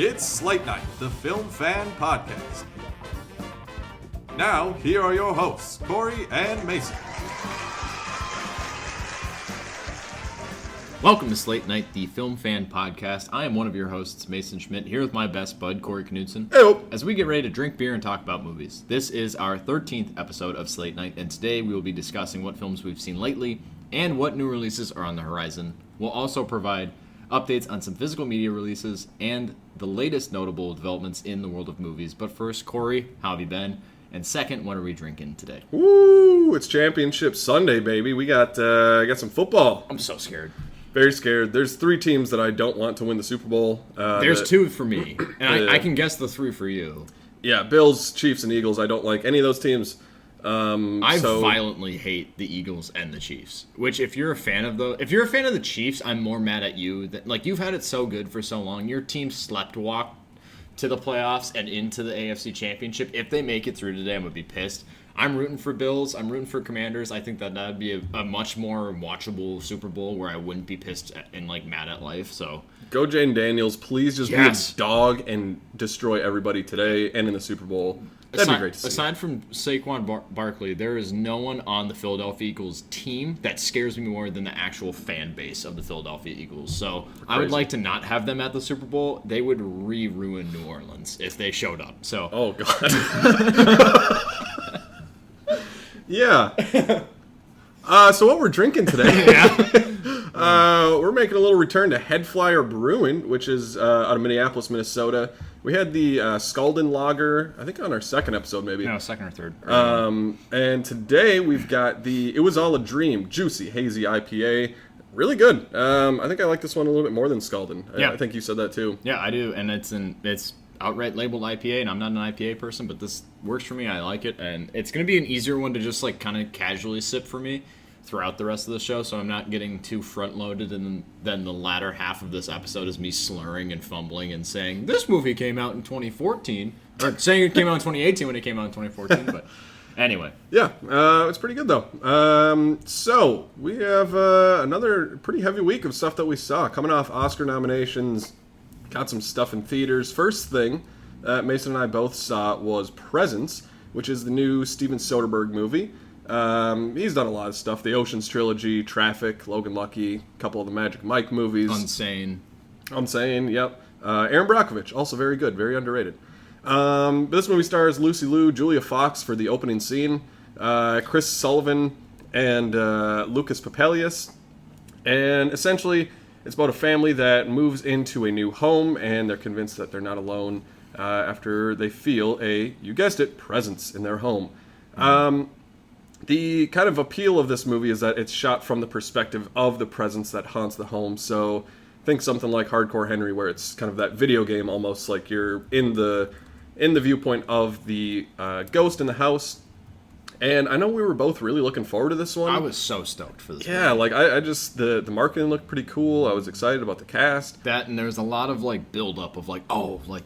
It's Slate Night, the Film Fan Podcast. Now, here are your hosts, Corey and Mason. Welcome to Slate Night, the Film Fan Podcast. I am one of your hosts, Mason Schmidt, here with my best bud, Corey Knudsen. Hello. As we get ready to drink beer and talk about movies. This is our 13th episode of Slate Night, and today we will be discussing what films we've seen lately and what new releases are on the horizon. We'll also provide updates on some physical media releases and the latest notable developments in the world of movies. But first, Corey, how have you been? And second, what are we drinking today? Woo! It's Championship Sunday, baby. We got some football. I'm so scared. Very scared. There's three teams that I don't want to win the Super Bowl. There's two for me, and I can guess the three for you. Yeah, Bills, Chiefs, and Eagles. I don't like any of those teams. I violently hate the Eagles and the Chiefs. Which, if you're a fan of the Chiefs, I'm more mad at you. That you've had it so good for so long. Your team sleptwalked to the playoffs and into the AFC Championship. If they make it through today, I'm gonna be pissed. I'm rooting for Bills. I'm rooting for Commanders. I think that'd be a much more watchable Super Bowl where I wouldn't be pissed and mad at life. So go Jane Daniels. Please just be a dog and destroy everybody today and in the Super Bowl. That'd be great to see. Aside from Saquon Barkley, there is no one on the Philadelphia Eagles team that scares me more than the actual fan base of the Philadelphia Eagles. So I would like to not have them at the Super Bowl. They would ruin New Orleans if they showed up. So oh god. Yeah. So what we're drinking today? We're making a little return to Headflyer Brewing, which is out of Minneapolis, Minnesota. We had the Scaldin Lager, I think on our second episode, maybe. No, second or third. And today we've got the It Was All a Dream Juicy Hazy IPA. Really good. I think I like this one a little bit more than Scaldin. Yeah. I think you said that too. Yeah, I do, and it's outright labeled IPA, and I'm not an IPA person, but this works for me. I like it, and it's going to be an easier one to just kind of casually sip for me throughout the rest of the show, so I'm not getting too front-loaded, and then the latter half of this episode is me slurring and fumbling and saying, this movie came out in 2014, or saying it came out in 2018 when it came out in 2014, but anyway. Yeah, it's pretty good, though. So, we have another pretty heavy week of stuff that we saw. Coming off Oscar nominations, got some stuff in theaters. First thing Mason and I both saw was Presence, which is the new Steven Soderbergh movie. He's done a lot of stuff. The Ocean's Trilogy, Traffic, Logan Lucky, a couple of the Magic Mike movies. Unsane, yep. Aaron Brockovich, also very good, very underrated. This movie stars Lucy Liu, Julia Fox for the opening scene, Chris Sullivan, and Lucas Papelius. And essentially, it's about a family that moves into a new home, and they're convinced that they're not alone after they feel you guessed it, presence in their home. The kind of appeal of this movie is that it's shot from the perspective of the presence that haunts the home. So think something like Hardcore Henry, where it's kind of that video game almost, like you're in the viewpoint of the ghost in the house. And I know we were both really looking forward to this one. I was so stoked for this movie. Yeah, I just, the marketing looked pretty cool. I was excited about the cast. That, and there's a lot of build-up of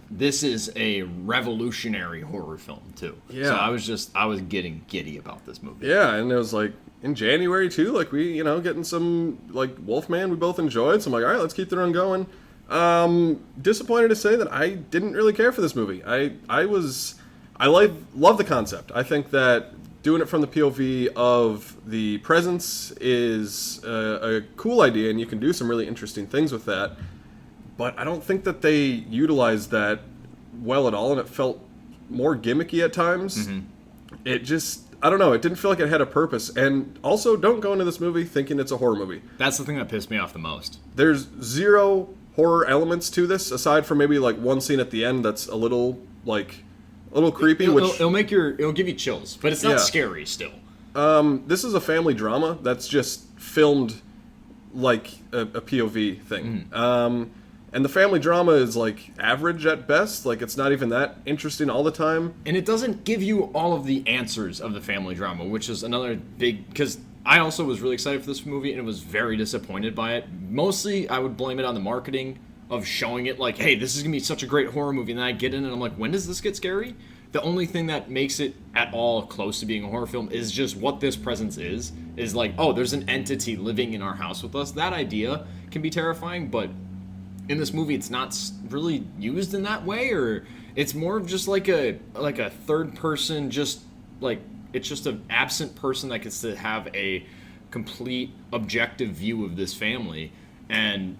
this is a revolutionary horror film, too. Yeah. So I was getting giddy about this movie. Yeah, and it was in January, too, we, getting some, Wolfman we both enjoyed. So I'm like, all right, let's keep the run going. Disappointed to say that I didn't really care for this movie. I love the concept. I think that doing it from the POV of the presence is a cool idea, and you can do some really interesting things with that. But I don't think that they utilized that well at all, and it felt more gimmicky at times. Mm-hmm. It just, I don't know, it didn't feel like it had a purpose. And also, don't go into this movie thinking it's a horror movie. That's the thing that pissed me off the most. There's zero horror elements to this, aside from maybe one scene at the end that's a little creepy. It'll give you chills, but it's not scary still. This is a family drama that's just filmed like a POV thing. Mm-hmm. And the family drama is average at best. It's not even that interesting all the time. And it doesn't give you all of the answers of the family drama, which is another big, because I also was really excited for this movie and was very disappointed by it. Mostly, I would blame it on the marketing of showing it hey, this is going to be such a great horror movie. And then I get in and I'm like, when does this get scary? The only thing that makes it at all close to being a horror film is just what this presence is oh, there's an entity living in our house with us. That idea can be terrifying, but in this movie it's not really used in that way, or it's more of just like a third person, just like it's just an absent person that gets to have a complete objective view of this family. And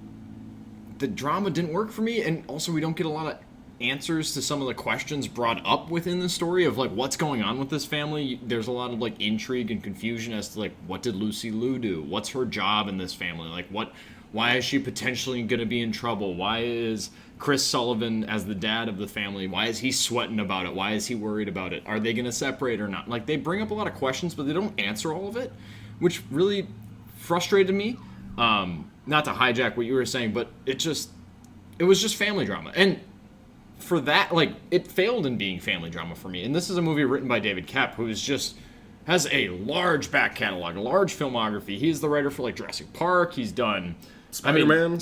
the drama didn't work for me, and also we don't get a lot of answers to some of the questions brought up within the story of like what's going on with this family. There's a lot of like intrigue and confusion as to like what did Lucy Liu do, what's her job in this family, like why is she potentially going to be in trouble, why is Chris Sullivan as the dad of the family, why is he sweating about it, why is he worried about it, are they going to separate or not? Like they bring up a lot of questions but they don't answer all of it, which really frustrated me. Not to hijack what you were saying, but it was just family drama. And for that, like, it failed in being family drama for me. And this is a movie written by David Koepp, who has a large back catalog, a large filmography. He's the writer for, like, Jurassic Park. He's done Spider-Man.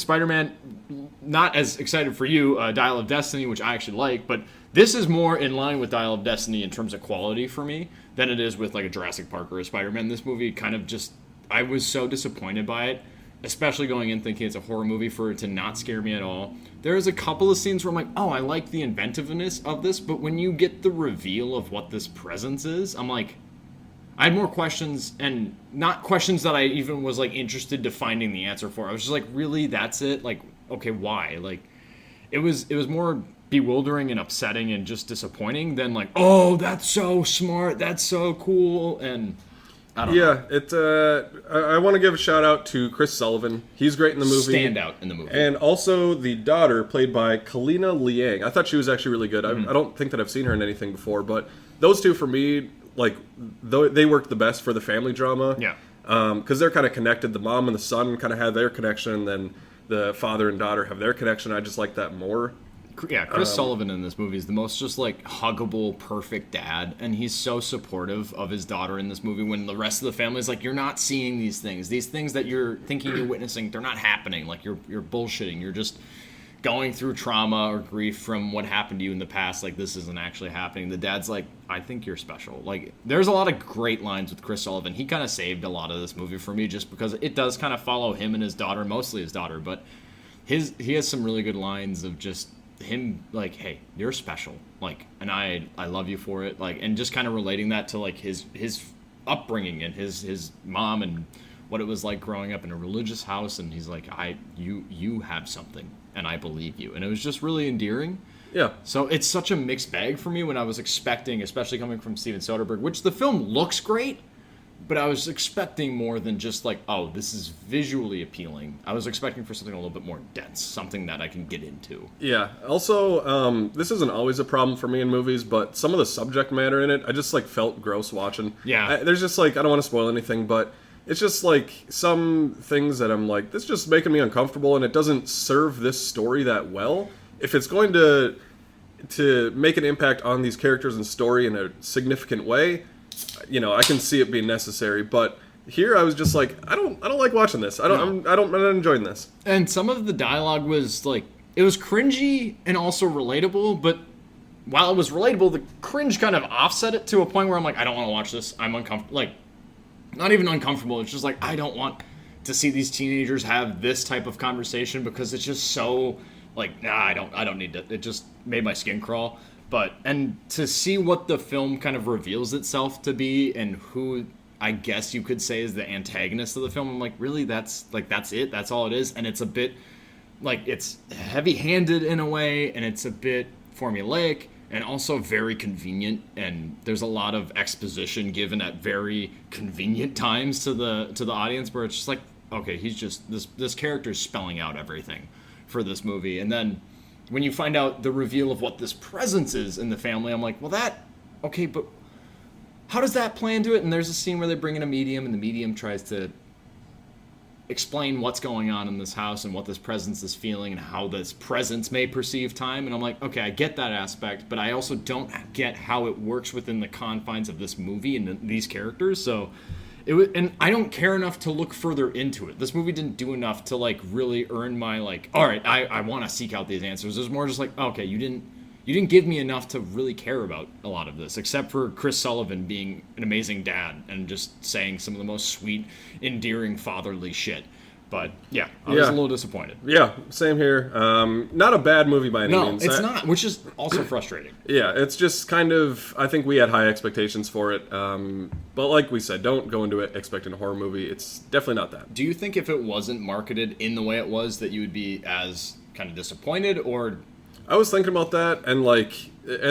Not as excited for you, Dial of Destiny, which I actually like, but this is more in line with Dial of Destiny in terms of quality for me than it is with, like, a Jurassic Park or a Spider-Man. This movie kind of just, I was so disappointed by it, especially going in thinking it's a horror movie, for it to not scare me at all. There's a couple of scenes where I'm like, oh, I like the inventiveness of this, but when you get the reveal of what this presence is, I'm like, I had more questions, and not questions that I even was like interested to finding the answer for. I was just like, really, that's it? Like, okay, why? Like, it was more bewildering and upsetting and just disappointing than like, oh, that's so smart, that's so cool, and I don't know. I want to give a shout out to Chris Sullivan. He's great in the movie. Standout in the movie. And also the daughter, played by Kalina Liang. I thought she was actually really good. I don't think that I've seen her in anything before, but those two for me, like, they worked the best for the family drama. Yeah. Because they're kind of connected. The mom and the son kind of have their connection, and then the father and daughter have their connection. I just like that more. Yeah, Chris Sullivan in this movie is the most just like huggable, perfect dad, and he's so supportive of his daughter in this movie when the rest of the family is like, you're not seeing these things that you're thinking you're witnessing, they're not happening, like you're bullshitting, you're just going through trauma or grief from what happened to you in the past, like this isn't actually happening. The dad's like, I think you're special. Like, there's a lot of great lines with Chris Sullivan. He kind of saved a lot of this movie for me just because it does kind of follow him and his daughter, mostly his daughter, but he has some really good lines of just him like, hey, you're special, like, and I love you for it, like, and just kind of relating that to like his upbringing and his mom and what it was like growing up in a religious house, and he's like, you have something and I believe you, and it was just really endearing. Yeah. So it's such a mixed bag for me when I was expecting, especially coming from Steven Soderbergh, which the film looks great, but I was expecting more than just like, oh, this is visually appealing. I was expecting for something a little bit more dense, something that I can get into. Yeah. Also, this isn't always a problem for me in movies, but some of the subject matter in it, I just like felt gross watching. Yeah. There's just like, I don't want to spoil anything, but it's just like some things that I'm like, this is just making me uncomfortable, and it doesn't serve this story that well. If it's going to make an impact on these characters and story in a significant way, you know, I can see it being necessary, but here I was just like, I don't like watching this. I'm not enjoying this. And some of the dialogue was like, it was cringy and also relatable, but while it was relatable, the cringe kind of offset it to a point where I'm like, I don't want to watch this. I'm uncomfortable. Like, not even uncomfortable. It's just like, I don't want to see these teenagers have this type of conversation because it's just so like, nah, I don't need to. It just made my skin crawl. But, and to see what the film kind of reveals itself to be and who I guess you could say is the antagonist of the film, I'm like, really, that's it? That's all it is? And it's a bit, like, it's heavy-handed in a way, and it's a bit formulaic, and also very convenient, and there's a lot of exposition given at very convenient times to the audience, where it's just like, okay, he's just, this character's spelling out everything for this movie. And then when you find out the reveal of what this presence is in the family, I'm like, well, okay, but how does that play into it? And there's a scene where they bring in a medium, and the medium tries to explain what's going on in this house and what this presence is feeling and how this presence may perceive time. And I'm like, okay, I get that aspect, but I also don't get how it works within the confines of this movie and these characters. So and I don't care enough to look further into it. This movie didn't do enough to like really earn my like, all right, I want to seek out these answers. It was more just like, okay, you didn't give me enough to really care about a lot of this, except for Chris Sullivan being an amazing dad and just saying some of the most sweet, endearing, fatherly shit. But yeah, I was a little disappointed. Yeah, same here. Not a bad movie by any means. No, it's not, which is also frustrating. Yeah, it's just kind of, I think we had high expectations for it. But like we said, don't go into it expecting a horror movie. It's definitely not that. Do you think if it wasn't marketed in the way it was that you would be as kind of disappointed, or... I was thinking about that, and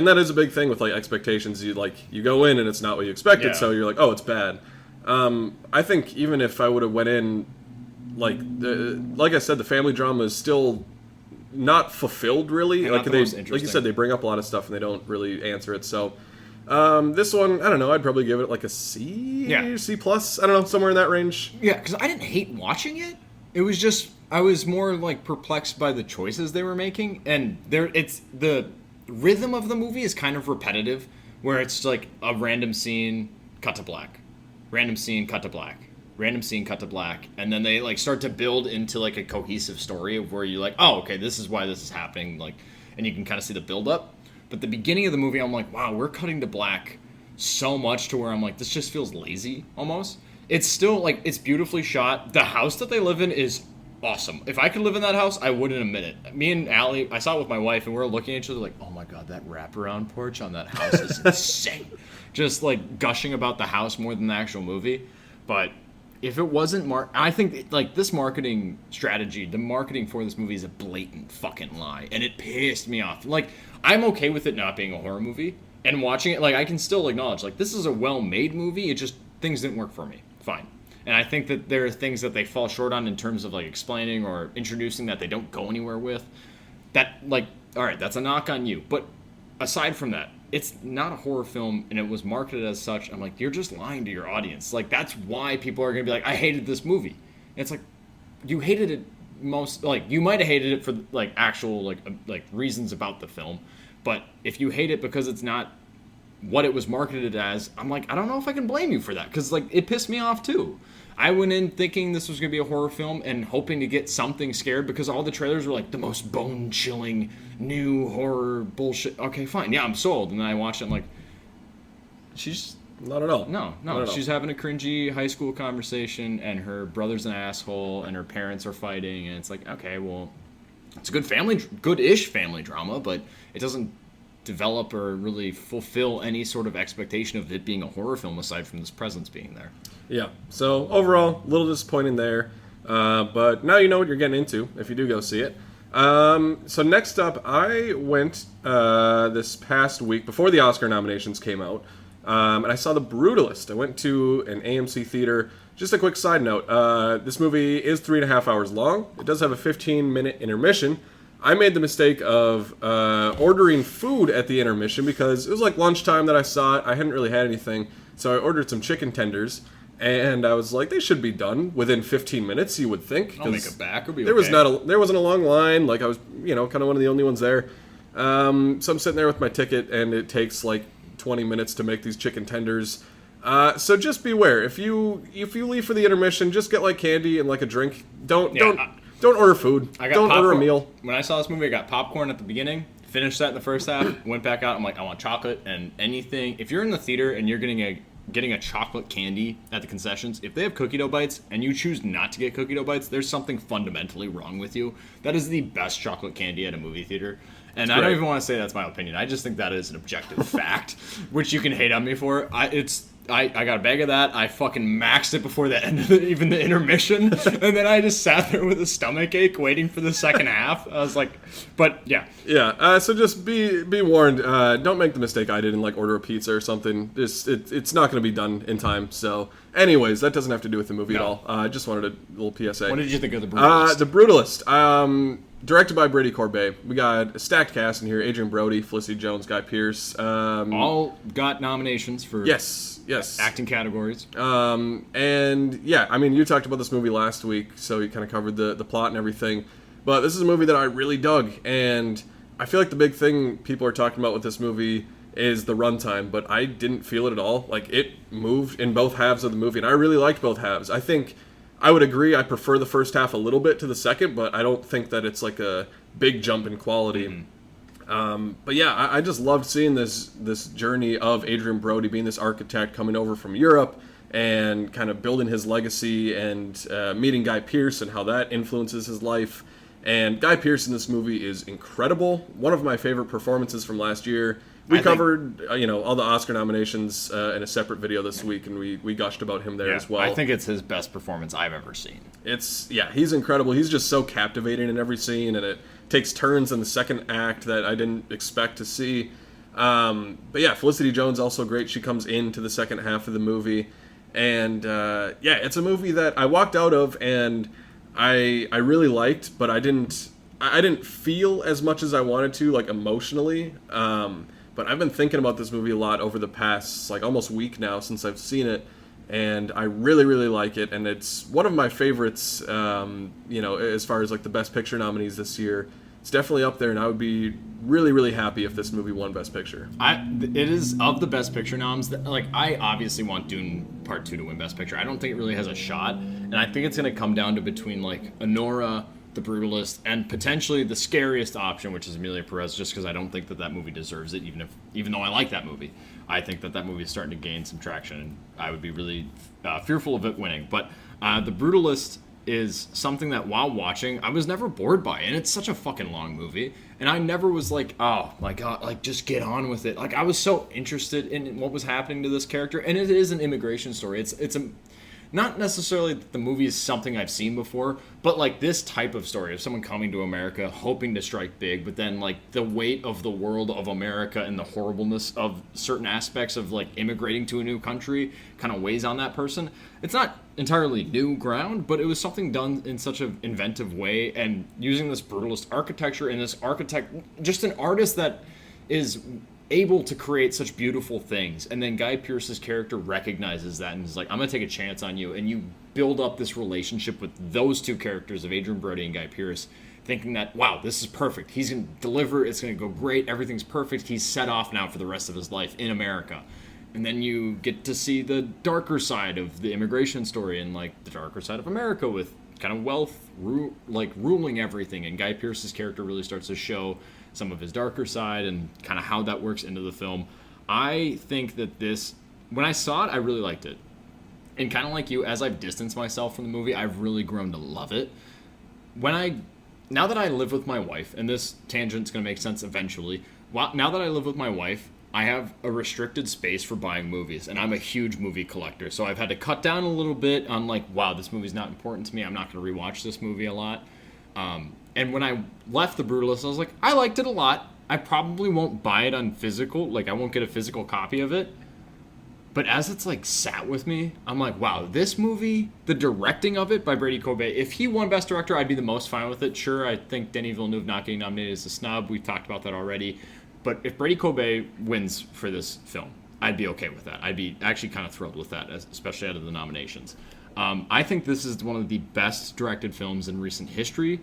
that is a big thing with like expectations. You go in and it's not what you expected, so you're like, oh, it's bad. I think even if I would have went in, like I said, the family drama is still not fulfilled really. Like you said, they bring up a lot of stuff and they don't really answer it. So this one, I don't know, I'd probably give it like a C, C plus. I don't know, somewhere in that range. Yeah, because I didn't hate watching it. It was just I was more like perplexed by the choices they were making, and the rhythm of the movie is kind of repetitive, where it's like a random scene, cut to black, random scene, cut to black. Random scene, cut to black, and then they like start to build into like a cohesive story of where you're like, oh, okay, this is why this is happening, like, and you can kind of see the build up. But the beginning of the movie, I'm like, wow, we're cutting to black so much to where I'm like, this just feels lazy almost. It's still like, it's beautifully shot. The house that they live in is awesome. If I could live in that house, I wouldn't admit it. Me and Allie, I saw it with my wife, and we were looking at each other like, oh my god, that wraparound porch on that house is insane. Just like gushing about the house more than the actual movie. But if it wasn't I think like this marketing strategy, the marketing for this movie is a blatant fucking lie, and it pissed me off. Like, I'm okay with it not being a horror movie, and watching it, like, I can still acknowledge, like, this is a well-made movie. It just, things didn't work for me. Fine. And I think that there are things that they fall short on in terms of like explaining or introducing that they don't go anywhere with. That, like, all right, that's a knock on you. But aside from that, it's not a horror film, and it was marketed as such. I'm like, you're just lying to your audience. Like, that's why people are going to be like, I hated this movie. And it's like, you hated it you might have hated it for, like, actual, like reasons about the film. But if you hate it because it's not what it was marketed as, I'm like, I don't know if I can blame you for that. Because, like, it pissed me off, too. I went in thinking this was going to be a horror film and hoping to get something scared because all the trailers were like the most bone-chilling new horror bullshit. Okay, fine. Yeah, I'm sold. And then I watched it, I'm like, she's... Not at all. No. She's having a cringy high school conversation, and her brother's an asshole, and her parents are fighting, and it's like, okay, well, it's a good-ish family drama, but it doesn't develop or really fulfill any sort of expectation of it being a horror film aside from this presence being there. Yeah, so overall, a little disappointing there, but now you know what you're getting into if you do go see it. So next up, I went this past week, before the Oscar nominations came out, and I saw The Brutalist. I went to an AMC theater. Just a quick side note, this movie is 3.5 hours long. It does have a 15-minute intermission. I made the mistake of ordering food at the intermission because it was like lunchtime that I saw it. I hadn't really had anything, so I ordered some chicken tenders. And I was like, they should be done within 15 minutes, you would think. I'll make it back. It'll be there okay. There wasn't a long line. Like, I was, kind of one of the only ones there. So I'm sitting there with my ticket, and it takes like 20 minutes to make these chicken tenders. So just beware. If you leave for the intermission, just get like candy and like a drink. Don't order food. Don't order a meal. When I saw this movie, I got popcorn at the beginning. Finished that in the first half. Went back out. I'm like, I want chocolate and anything. If you're in the theater and you're getting a chocolate candy at the concessions, if they have cookie dough bites and you choose not to get cookie dough bites, there's something fundamentally wrong with you. That is the best chocolate candy at a movie theater. And I don't even want to say that's my opinion. I just think that is an objective fact, which you can hate on me for. I got a bag of that. I fucking maxed it before the end of even the intermission. And then I just sat there with a stomach ache waiting for the second half. I was like, but yeah. Yeah, so just be warned. Don't make the mistake I did and like order a pizza or something. It's not going to be done in time. So anyways, that doesn't have to do with the movie at all. I just wanted a little PSA. What did you think of The Brutalist? The Brutalist. Directed by Brady Corbet. We got a stacked cast in here. Adrian Brody, Felicity Jones, Guy Pearce. All got nominations for yes acting categories. And yeah, I mean, you talked about this movie last week, so you kind of covered the plot and everything. But this is a movie that I really dug, and I feel like the big thing people are talking about with this movie is the runtime, but I didn't feel it at all. Like, it moved in both halves of the movie, and I really liked both halves. I think I would agree I prefer the first half a little bit to the second, but I don't think that it's like a big jump in quality. Mm-hmm. But yeah, I just loved seeing this journey of Adrian Brody being this architect coming over from Europe and kind of building his legacy and meeting Guy Pearce and how that influences his life. And Guy Pearce in this movie is incredible. One of my favorite performances from last year. We covered, all the Oscar nominations in a separate video this week, and we gushed about him there as well. I think it's his best performance I've ever seen. He's incredible. He's just so captivating in every scene, and it takes turns in the second act that I didn't expect to see. But yeah, Felicity Jones also great. She comes into the second half of the movie, and it's a movie that I walked out of and I really liked, but I didn't feel as much as I wanted to, like emotionally. But I've been thinking about this movie a lot over the past, like, almost week now since I've seen it, and I really, really like it, and it's one of my favorites, as far as, like, the Best Picture nominees this year. It's definitely up there, and I would be really, really happy if this movie won Best Picture. It is, of the Best Picture noms, I obviously want Dune Part 2 to win Best Picture. I don't think it really has a shot, and I think it's going to come down to between, like, Anora, The Brutalist, and potentially the scariest option, which is Emilia Perez, just because I don't think that movie deserves it, even though I like that movie. I think that movie is starting to gain some traction, and I would be really fearful of it winning. But The Brutalist is something that, while watching, I was never bored by, and it's such a fucking long movie, and I never was like, oh my god, like, just get on with it. Like, I was so interested in what was happening to this character, and it is an immigration story. It's a not necessarily that the movie is something I've seen before, but like this type of story of someone coming to America hoping to strike big, but then like the weight of the world of America and the horribleness of certain aspects of like immigrating to a new country kind of weighs on that person. It's not entirely new ground, but it was something done in such an inventive way, and using this brutalist architecture and this architect, just an artist that is able to create such beautiful things. And then Guy Pearce's character recognizes that and is like, I'm going to take a chance on you. And you build up this relationship with those two characters of Adrian Brody and Guy Pearce, thinking that, wow, this is perfect. He's going to deliver. It's going to go great. Everything's perfect. He's set off now for the rest of his life in America. And then you get to see the darker side of the immigration story and like the darker side of America with kind of wealth ruling everything. And Guy Pearce's character really starts to show some of his darker side and kind of how that works into the film. I think that when I saw it, I really liked it. And kind of like you, as I've distanced myself from the movie, I've really grown to love it. Now that I live with my wife, and this tangent's going to make sense eventually, now that I live with my wife, I have a restricted space for buying movies, and I'm a huge movie collector, so I've had to cut down a little bit on like, wow, this movie's not important to me, I'm not going to rewatch this movie a lot. And when I left The Brutalist, I was like, I liked it a lot. I probably won't buy it on physical, like I won't get a physical copy of it. But as it's like sat with me, I'm like, wow, this movie, the directing of it by Brady Corbet, if he won Best Director, I'd be the most fine with it. Sure, I think Denis Villeneuve not getting nominated is a snub. We've talked about that already. But if Brady Corbet wins for this film, I'd be okay with that. I'd be actually kind of thrilled with that, especially out of the nominations. I think this is one of the best directed films in recent history.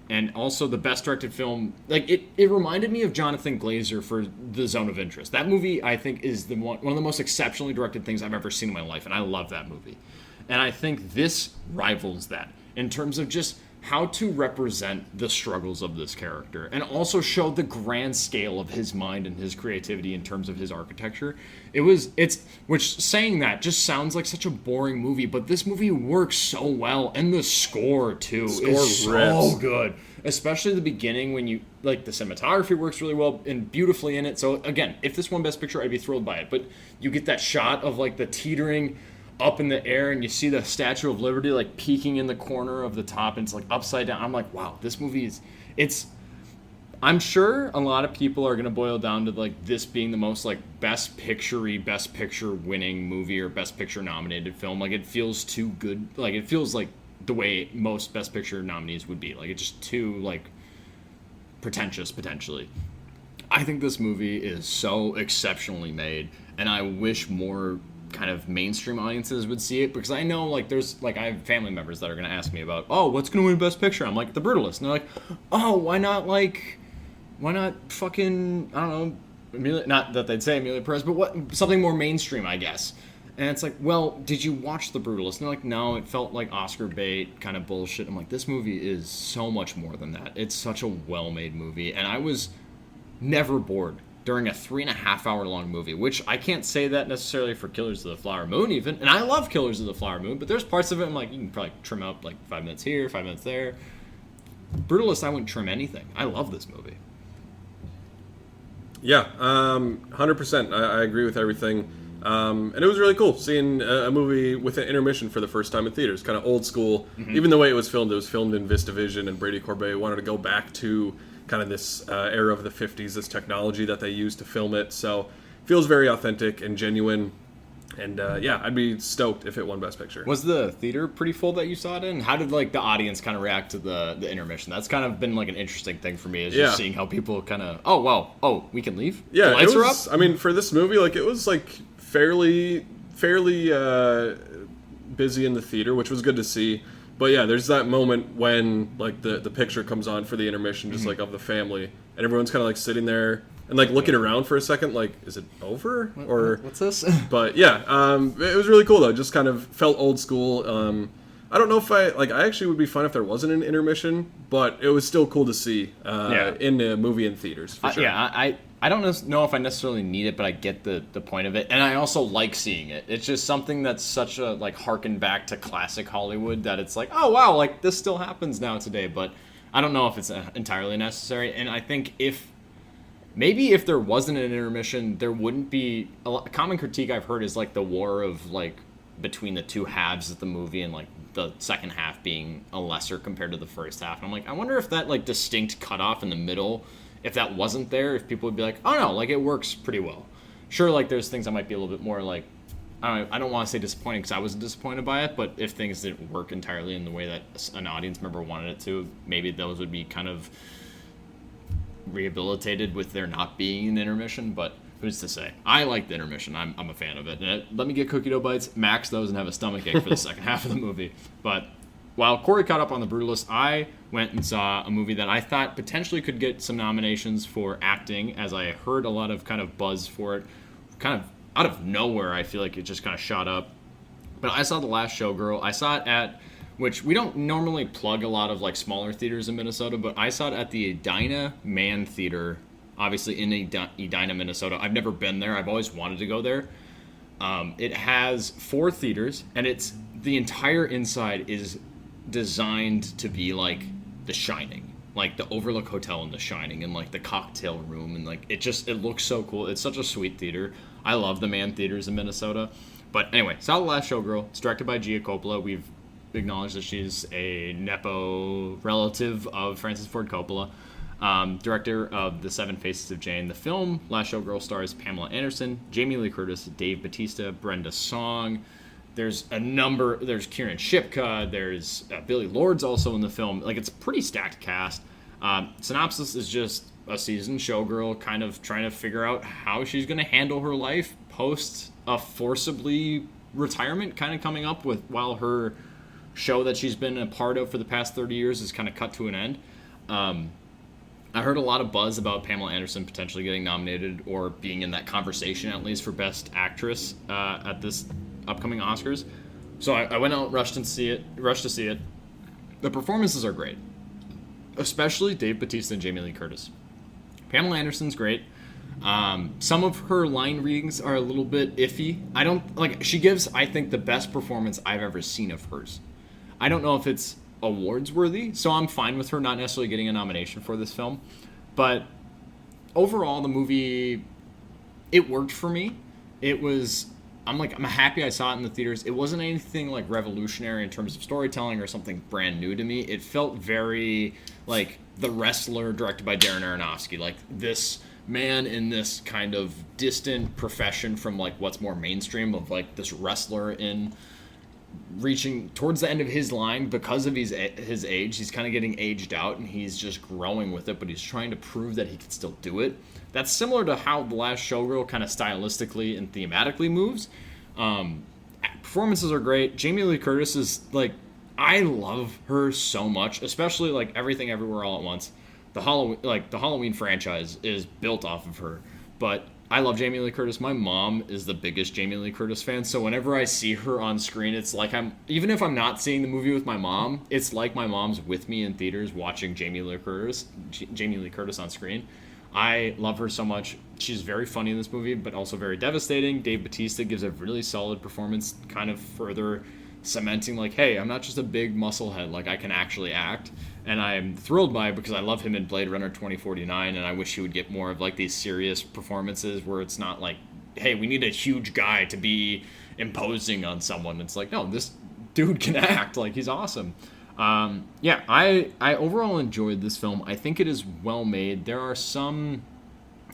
And also the best directed film, like it reminded me of Jonathan Glazer for The Zone of Interest. That movie, I think, is one of the most exceptionally directed things I've ever seen in my life, and I love that movie. And I think this rivals that in terms of just how to represent the struggles of this character and also show the grand scale of his mind and his creativity in terms of his architecture. Which saying that just sounds like such a boring movie, but this movie works so well, and the score too is so good. Especially the beginning when you like the cinematography works really well and beautifully in it. So again, if this won Best Picture, I'd be thrilled by it. But you get that shot of like the teetering up in the air, and you see the Statue of Liberty like peeking in the corner of the top, and it's like upside down. I'm like, wow, this movie I'm sure a lot of people are going to boil down to like this being the most like Best Picture winning movie or Best Picture nominated film. Like it feels too good. Like it feels like the way most Best Picture nominees would be. Like it's just too like pretentious potentially. I think this movie is so exceptionally made, and I wish more kind of mainstream audiences would see it, because I know like there's like I have family members that are going to ask me about, oh, what's going to win Best Picture? I'm like, The Brutalist. And they're like, oh, why not fucking, I don't know, not that they'd say Emilia Perez, but something more mainstream, I guess. And it's like, well, did you watch The Brutalist? And they're like, no, it felt like Oscar bait kind of bullshit. I'm like, this movie is so much more than that. It's such a well-made movie, and I was never bored during a 3.5 hour long movie, which I can't say that necessarily for Killers of the Flower Moon even, and I love Killers of the Flower Moon, but there's parts of it I'm like, you can probably trim out like 5 minutes here, 5 minutes there. Brutalist, I wouldn't trim anything. I love this movie. Yeah, 100%. I agree with everything. And it was really cool seeing a movie with an intermission for the first time in theaters, kind of old school. Mm-hmm. Even the way it was filmed in VistaVision, and Brady Corbet wanted to go back to kind of this era of the 50s, this technology that they used to film it. So it feels very authentic and genuine. And yeah, I'd be stoked if it won Best Picture. Was the theater pretty full that you saw it in? How did like the audience kind of react to the intermission? That's kind of been like an interesting thing for me, is just seeing how people kind of, oh wow, oh we can leave. Yeah, the lights it was, are up. I mean, for this movie, like it was like fairly busy in the theater, which was good to see. But yeah, there's that moment when like the picture comes on for the intermission, just like of the family, and everyone's kind of like sitting there and like looking around for a second, like, is it over or what's this? But yeah, it was really cool though. Just kind of felt old school. I don't know if I actually would be fine if there wasn't an intermission, but it was still cool to see in the movie in theaters. For sure. Yeah, I don't know if I necessarily need it, but I get the point of it, and I also like seeing it. It's just something that's such a like harken back to classic Hollywood that it's like, oh wow, like this still happens now today. But I don't know if it's entirely necessary, and I think maybe if there wasn't an intermission, there wouldn't be a common critique I've heard is like the war of like between the two halves of the movie, and like the second half being a lesser compared to the first half. And I'm like, I wonder if that like distinct cutoff in the middle, if that wasn't there, if people would be like, oh no, like it works pretty well. Sure, like there's things I might be a little bit more like, I don't want to say disappointing because I was disappointed by it, but if things didn't work entirely in the way that an audience member wanted it to, maybe those would be kind of rehabilitated with there not being an intermission. But who's to say? I like the intermission. I'm a fan of it. And let me get cookie dough bites. Max doesn't have a stomachache for the second half of the movie. But while Corey caught up on The Brutalist, I went and saw a movie that I thought potentially could get some nominations for acting, as I heard a lot of kind of buzz for it. Kind of out of nowhere, I feel like it just kind of shot up. But I saw The Last Showgirl. I saw it at, which we don't normally plug a lot of like smaller theaters in Minnesota, but I saw it at the Edina Man Theater, obviously in Edina, Minnesota. I've never been there. I've always wanted to go there. It has 4 theaters, and the entire inside is designed to be like The Shining, like the Overlook Hotel in The Shining, and like the cocktail room, and like it looks so cool. It's such a sweet theater. I love the Man Theaters in Minnesota. But anyway, saw The Last Showgirl. It's directed by Gia Coppola. We've acknowledged that she's a Nepo relative of Francis Ford Coppola. Director of The Seven Faces of Jane. The film Last Showgirl stars Pamela Anderson, Jamie Lee Curtis, Dave Bautista, Brenda Song. There's Kieran Shipka, there's Billy Lord's also in the film. Like, it's a pretty stacked cast. Synopsis is just a seasoned showgirl kind of trying to figure out how she's going to handle her life post a forcibly retirement kind of coming up with, while her show that she's been a part of for the past 30 years is kind of cut to an end. I heard a lot of buzz about Pamela Anderson potentially getting nominated or being in that conversation at least for Best Actress at this upcoming Oscars. So I went out, rushed to see it. The performances are great, especially Dave Bautista and Jamie Lee Curtis. Pamela Anderson's great. Some of her line readings are a little bit iffy. She gives, I think, the best performance I've ever seen of hers. I don't know if it's awards worthy, so I'm fine with her not necessarily getting a nomination for this film. But overall, the movie, it worked for me. I'm happy I saw it in the theaters. It wasn't anything like revolutionary in terms of storytelling or something brand new to me. It felt very like The Wrestler, directed by Darren Aronofsky, like this man in this kind of distant profession from like what's more mainstream, of like this wrestler in reaching towards the end of his line because of his age. He's kind of getting aged out, and he's just growing with it, but he's trying to prove that he can still do it. That's similar to how The Last Showgirl kind of stylistically and thematically moves. Performances are great. Jamie Lee Curtis is like, I love her so much, especially like Everything Everywhere All at Once. The Halloween franchise is built off of her. But I love Jamie Lee Curtis. My mom is the biggest Jamie Lee Curtis fan, so whenever I see her on screen, it's like even if I'm not seeing the movie with my mom, it's like my mom's with me in theaters watching Jamie Lee Curtis on screen. I love her so much. She's very funny in this movie, but also very devastating. Dave Bautista gives a really solid performance, kind of further cementing, like, hey, I'm not just a big musclehead, like, I can actually act. And I'm thrilled by it because I love him in Blade Runner 2049, and I wish he would get more of, like, these serious performances where it's not like, hey, we need a huge guy to be imposing on someone. It's like, no, this dude can act. Like, he's awesome. I overall enjoyed this film. I think it is well made. There are some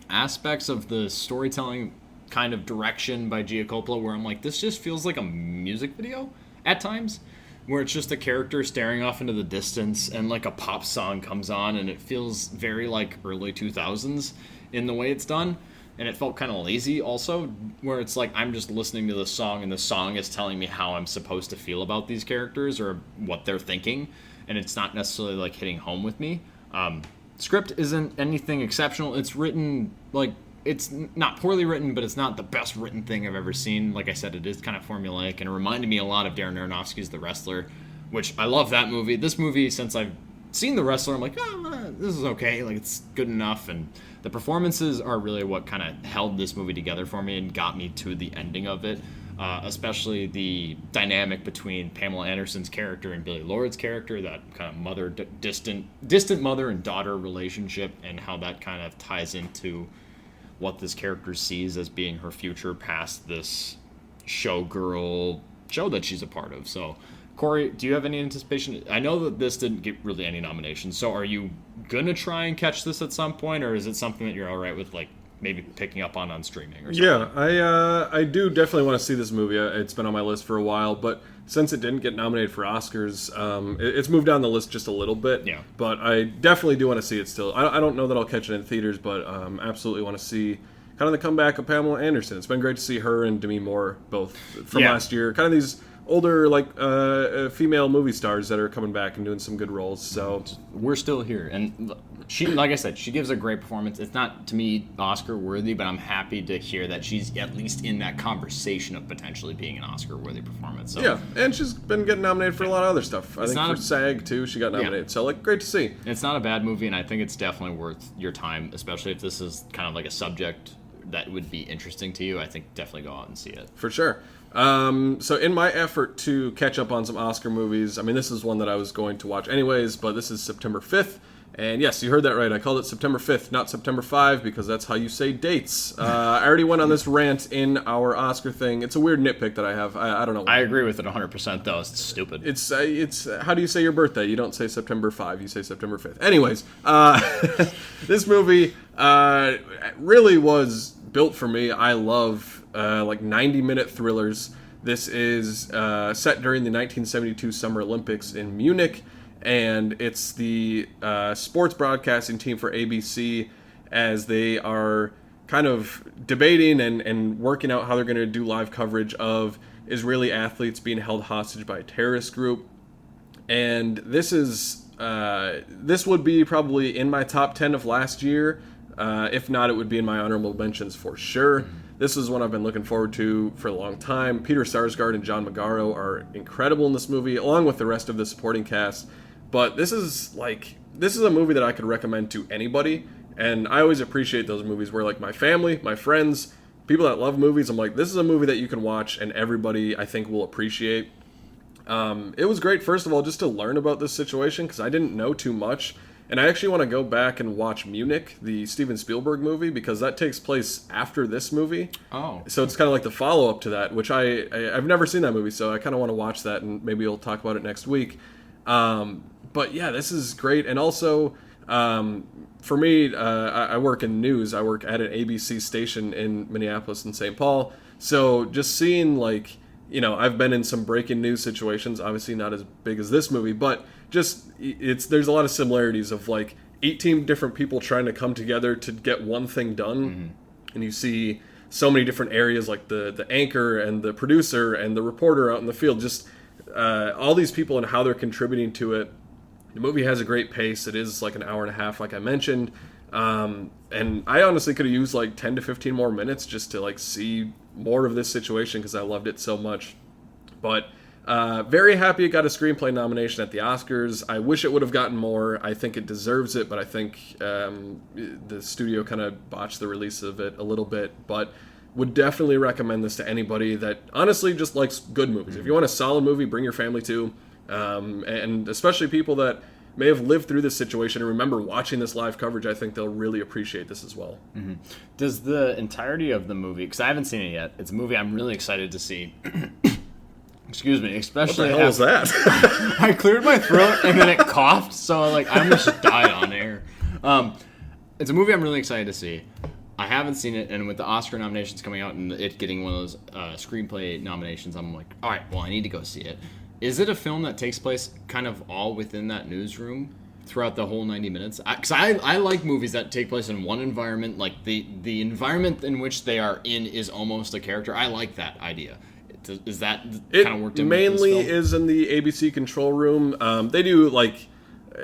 aspects of the storytelling kind of direction by Gia Coppola where I'm like, this just feels like a music video at times, where it's just a character staring off into the distance and like a pop song comes on and it feels very like early 2000s in the way it's done. And it felt kind of lazy also, where it's like I'm just listening to the song and the song is telling me how I'm supposed to feel about these characters or what they're thinking, and it's not necessarily like hitting home with me. Script isn't anything exceptional. It's written, like, it's not poorly written, but it's not the best written thing I've ever seen. Like I said, it is kind of formulaic, and it reminded me a lot of Darren Aronofsky's The Wrestler, which I love that movie. This movie, since I've seen The Wrestler, I'm like, this is okay. Like, it's good enough, and the performances are really what kind of held this movie together for me and got me to the ending of it, especially the dynamic between Pamela Anderson's character and Billy Lord's character, that kind of distant mother and daughter relationship, and how that kind of ties into what this character sees as being her future past this showgirl show that she's a part of. So, Corey, do you have any anticipation? I know that this didn't get really any nominations, so are you going to try and catch this at some point, or is it something that you're all right with, like, maybe picking up on streaming or something? Yeah, I do definitely want to see this movie. It's been on my list for a while, but since it didn't get nominated for Oscars, it's moved down the list just a little bit. Yeah. But I definitely do want to see it still. I don't know that I'll catch it in theaters, but absolutely want to see kind of the comeback of Pamela Anderson. It's been great to see her and Demi Moore both from last year. Kind of these older, like, female movie stars that are coming back and doing some good roles. So we're still here, and she, like I said, she gives a great performance. It's not, to me, Oscar worthy, but I'm happy to hear that she's at least in that conversation of potentially being an Oscar worthy performance. So, yeah, and she's been getting nominated for a lot of other stuff. I think for SAG too, she got nominated. Yeah. So, like, great to see. It's not a bad movie, and I think it's definitely worth your time, especially if this is kind of like a subject that would be interesting to you. I think definitely go out and see it. For sure. So in my effort to catch up on some Oscar movies, I mean, this is one that I was going to watch anyways, but this is September 5th. And yes, you heard that right. I called it September 5th, not September 5, because that's how you say dates. I already went on this rant in our Oscar thing. It's a weird nitpick that I have. I don't know. I agree with it 100%, though. It's stupid. It's how do you say your birthday? You don't say September 5, you say September 5th. Anyways, this movie really was built for me. I love like 90-minute thrillers. This is set during the 1972 Summer Olympics in Munich, and it's the sports broadcasting team for ABC as they are kind of debating and working out how they're going to do live coverage of Israeli athletes being held hostage by a terrorist group. And this would be probably in my top 10 of last year. If not, it would be in my honorable mentions for sure. This is one I've been looking forward to for a long time. Peter Sarsgaard and John Magaro are incredible in this movie, along with the rest of the supporting cast. But this is a movie that I could recommend to anybody, and I always appreciate those movies where, like, my family, my friends, people that love movies, I'm like, this is a movie that you can watch and everybody, I think, will appreciate. It was great, first of all, just to learn about this situation, because I didn't know too much. And I actually want to go back and watch Munich, the Steven Spielberg movie, because that takes place after this movie. Oh. So it's kind of like the follow-up to that, which I've never seen that movie, so I kind of want to watch that, and maybe we'll talk about it next week. But yeah, this is great. And also, for me, I work in news. I work at an ABC station in Minneapolis and St. Paul. So just seeing, like, you know, I've been in some breaking news situations, obviously not as big as this movie, but just there's a lot of similarities of, like, 18 different people trying to come together to get one thing done. Mm-hmm. And you see so many different areas, like the anchor and the producer and the reporter out in the field, just all these people and how they're contributing to it. The movie has a great pace. It is like an hour and a half, like I mentioned. And I honestly could have used like 10 to 15 more minutes just to, like, see more of this situation because I loved it so much. But Very happy it got a screenplay nomination at the Oscars. I wish it would have gotten more. I think it deserves it, but I think the studio kind of botched the release of it a little bit. But would definitely recommend this to anybody that honestly just likes good movies. If you want a solid movie, bring your family to. And especially people that may have lived through this situation and remember watching this live coverage, I think they'll really appreciate this as well. Mm-hmm. Does the entirety of the movie, because I haven't seen it yet, it's a movie I'm really excited to see. Excuse me, especially. What the hell was that? I cleared my throat and then it coughed, so I almost died on air. It's a movie I'm really excited to see. I haven't seen it, and with the Oscar nominations coming out and it getting one of those screenplay nominations, I'm like, all right, well, I need to go see it. Is it a film that takes place kind of all within that newsroom throughout the whole 90 minutes? Because I like movies that take place in one environment, like the environment in which they are in is almost a character. I like that idea. Is that kind of worked in? It mainly is in the ABC control room. They do like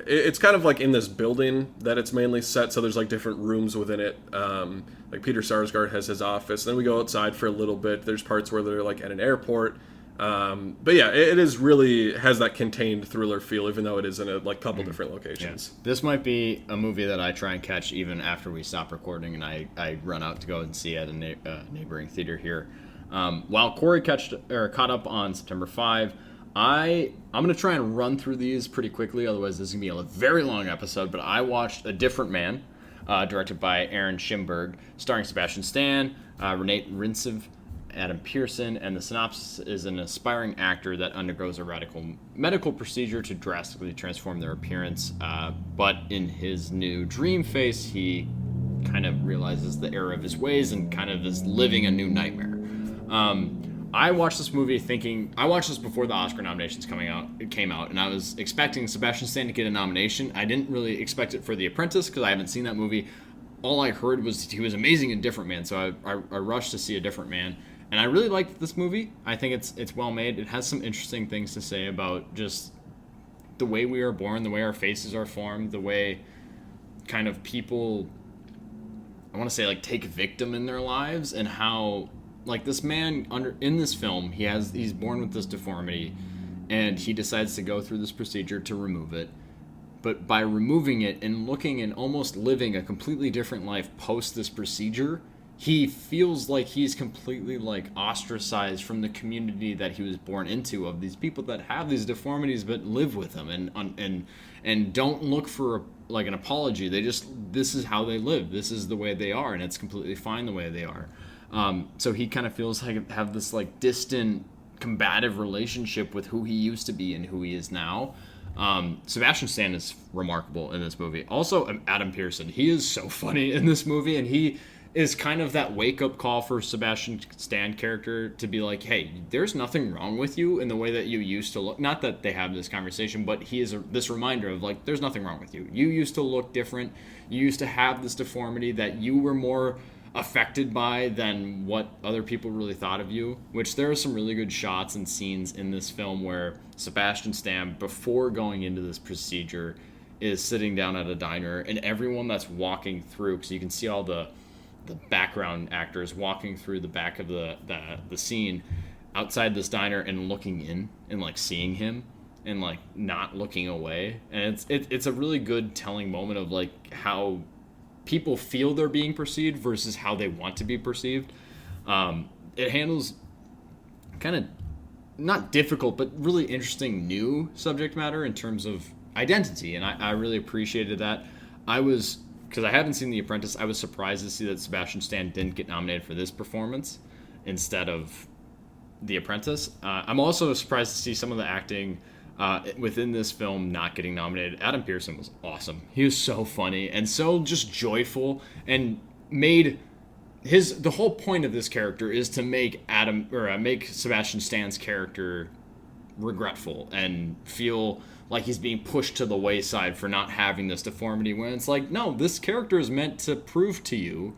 it's kind of like in this building that it's mainly set, so there's like different rooms within it. Like Peter Sarsgaard has his office. Then we go outside for a little bit. There's parts where they're like at an airport. But yeah, it is really has that contained thriller feel, even though it is in a like couple different locations. Yeah. This might be a movie that I try and catch even after we stop recording and I run out to go and see at a neighboring theater here. While Corey caught up on September 5, I'm going to try and run through these pretty quickly, otherwise this is going to be a very long episode, but I watched A Different Man, directed by Aaron Schimberg, starring Sebastian Stan, Renate Rinsev, Adam Pearson, and the synopsis is an aspiring actor that undergoes a radical medical procedure to drastically transform their appearance, but in his new dream face, he kind of realizes the error of his ways and kind of is living a new nightmare. I watched this movie I watched this before the Oscar nominations came out, and I was expecting Sebastian Stan to get a nomination. I didn't really expect it for The Apprentice because I haven't seen that movie. All I heard was he was amazing in Different Man, so I rushed to see A Different Man. And I really liked this movie. I think it's well made. It has some interesting things to say about just the way we are born, the way our faces are formed, the way kind of people, I want to say, like, take victim in their lives, and how, like, this man in this film, he's born with this deformity, and he decides to go through this procedure to remove it. But by removing it and looking and almost living a completely different life post this procedure, he feels like he's completely like ostracized from the community that he was born into, of these people that have these deformities but live with them and don't look for like an apology. This is how they live. This is the way they are, and it's completely fine the way they are. So he kind of feels like have this like distant, combative relationship with who he used to be and who he is now. Sebastian Stan is remarkable in this movie. Also, Adam Pearson. He is so funny in this movie, and he is kind of that wake-up call for Sebastian Stan character to be like, hey, there's nothing wrong with you in the way that you used to look. Not that they have this conversation, but he is this reminder of, like, there's nothing wrong with you. You used to look different. You used to have this deformity that you were more affected by than what other people really thought of you, which there are some really good shots and scenes in this film where Sebastian Stan, before going into this procedure, is sitting down at a diner, and everyone that's walking through, because you can see all the background actors walking through the back of the scene outside this diner and looking in and like seeing him and like not looking away, and it's a really good telling moment of like how people feel they're being perceived versus how they want to be perceived. It handles kind of not difficult but really interesting new subject matter in terms of identity, and I really appreciated that. Because I haven't seen The Apprentice, I was surprised to see that Sebastian Stan didn't get nominated for this performance instead of The Apprentice. I'm also surprised to see some of the acting within this film not getting nominated. Adam Pearson was awesome. He was so funny and so just joyful, and made the whole point of this character is to make make Sebastian Stan's character regretful and feel like he's being pushed to the wayside for not having this deformity, when it's like, no, this character is meant to prove to you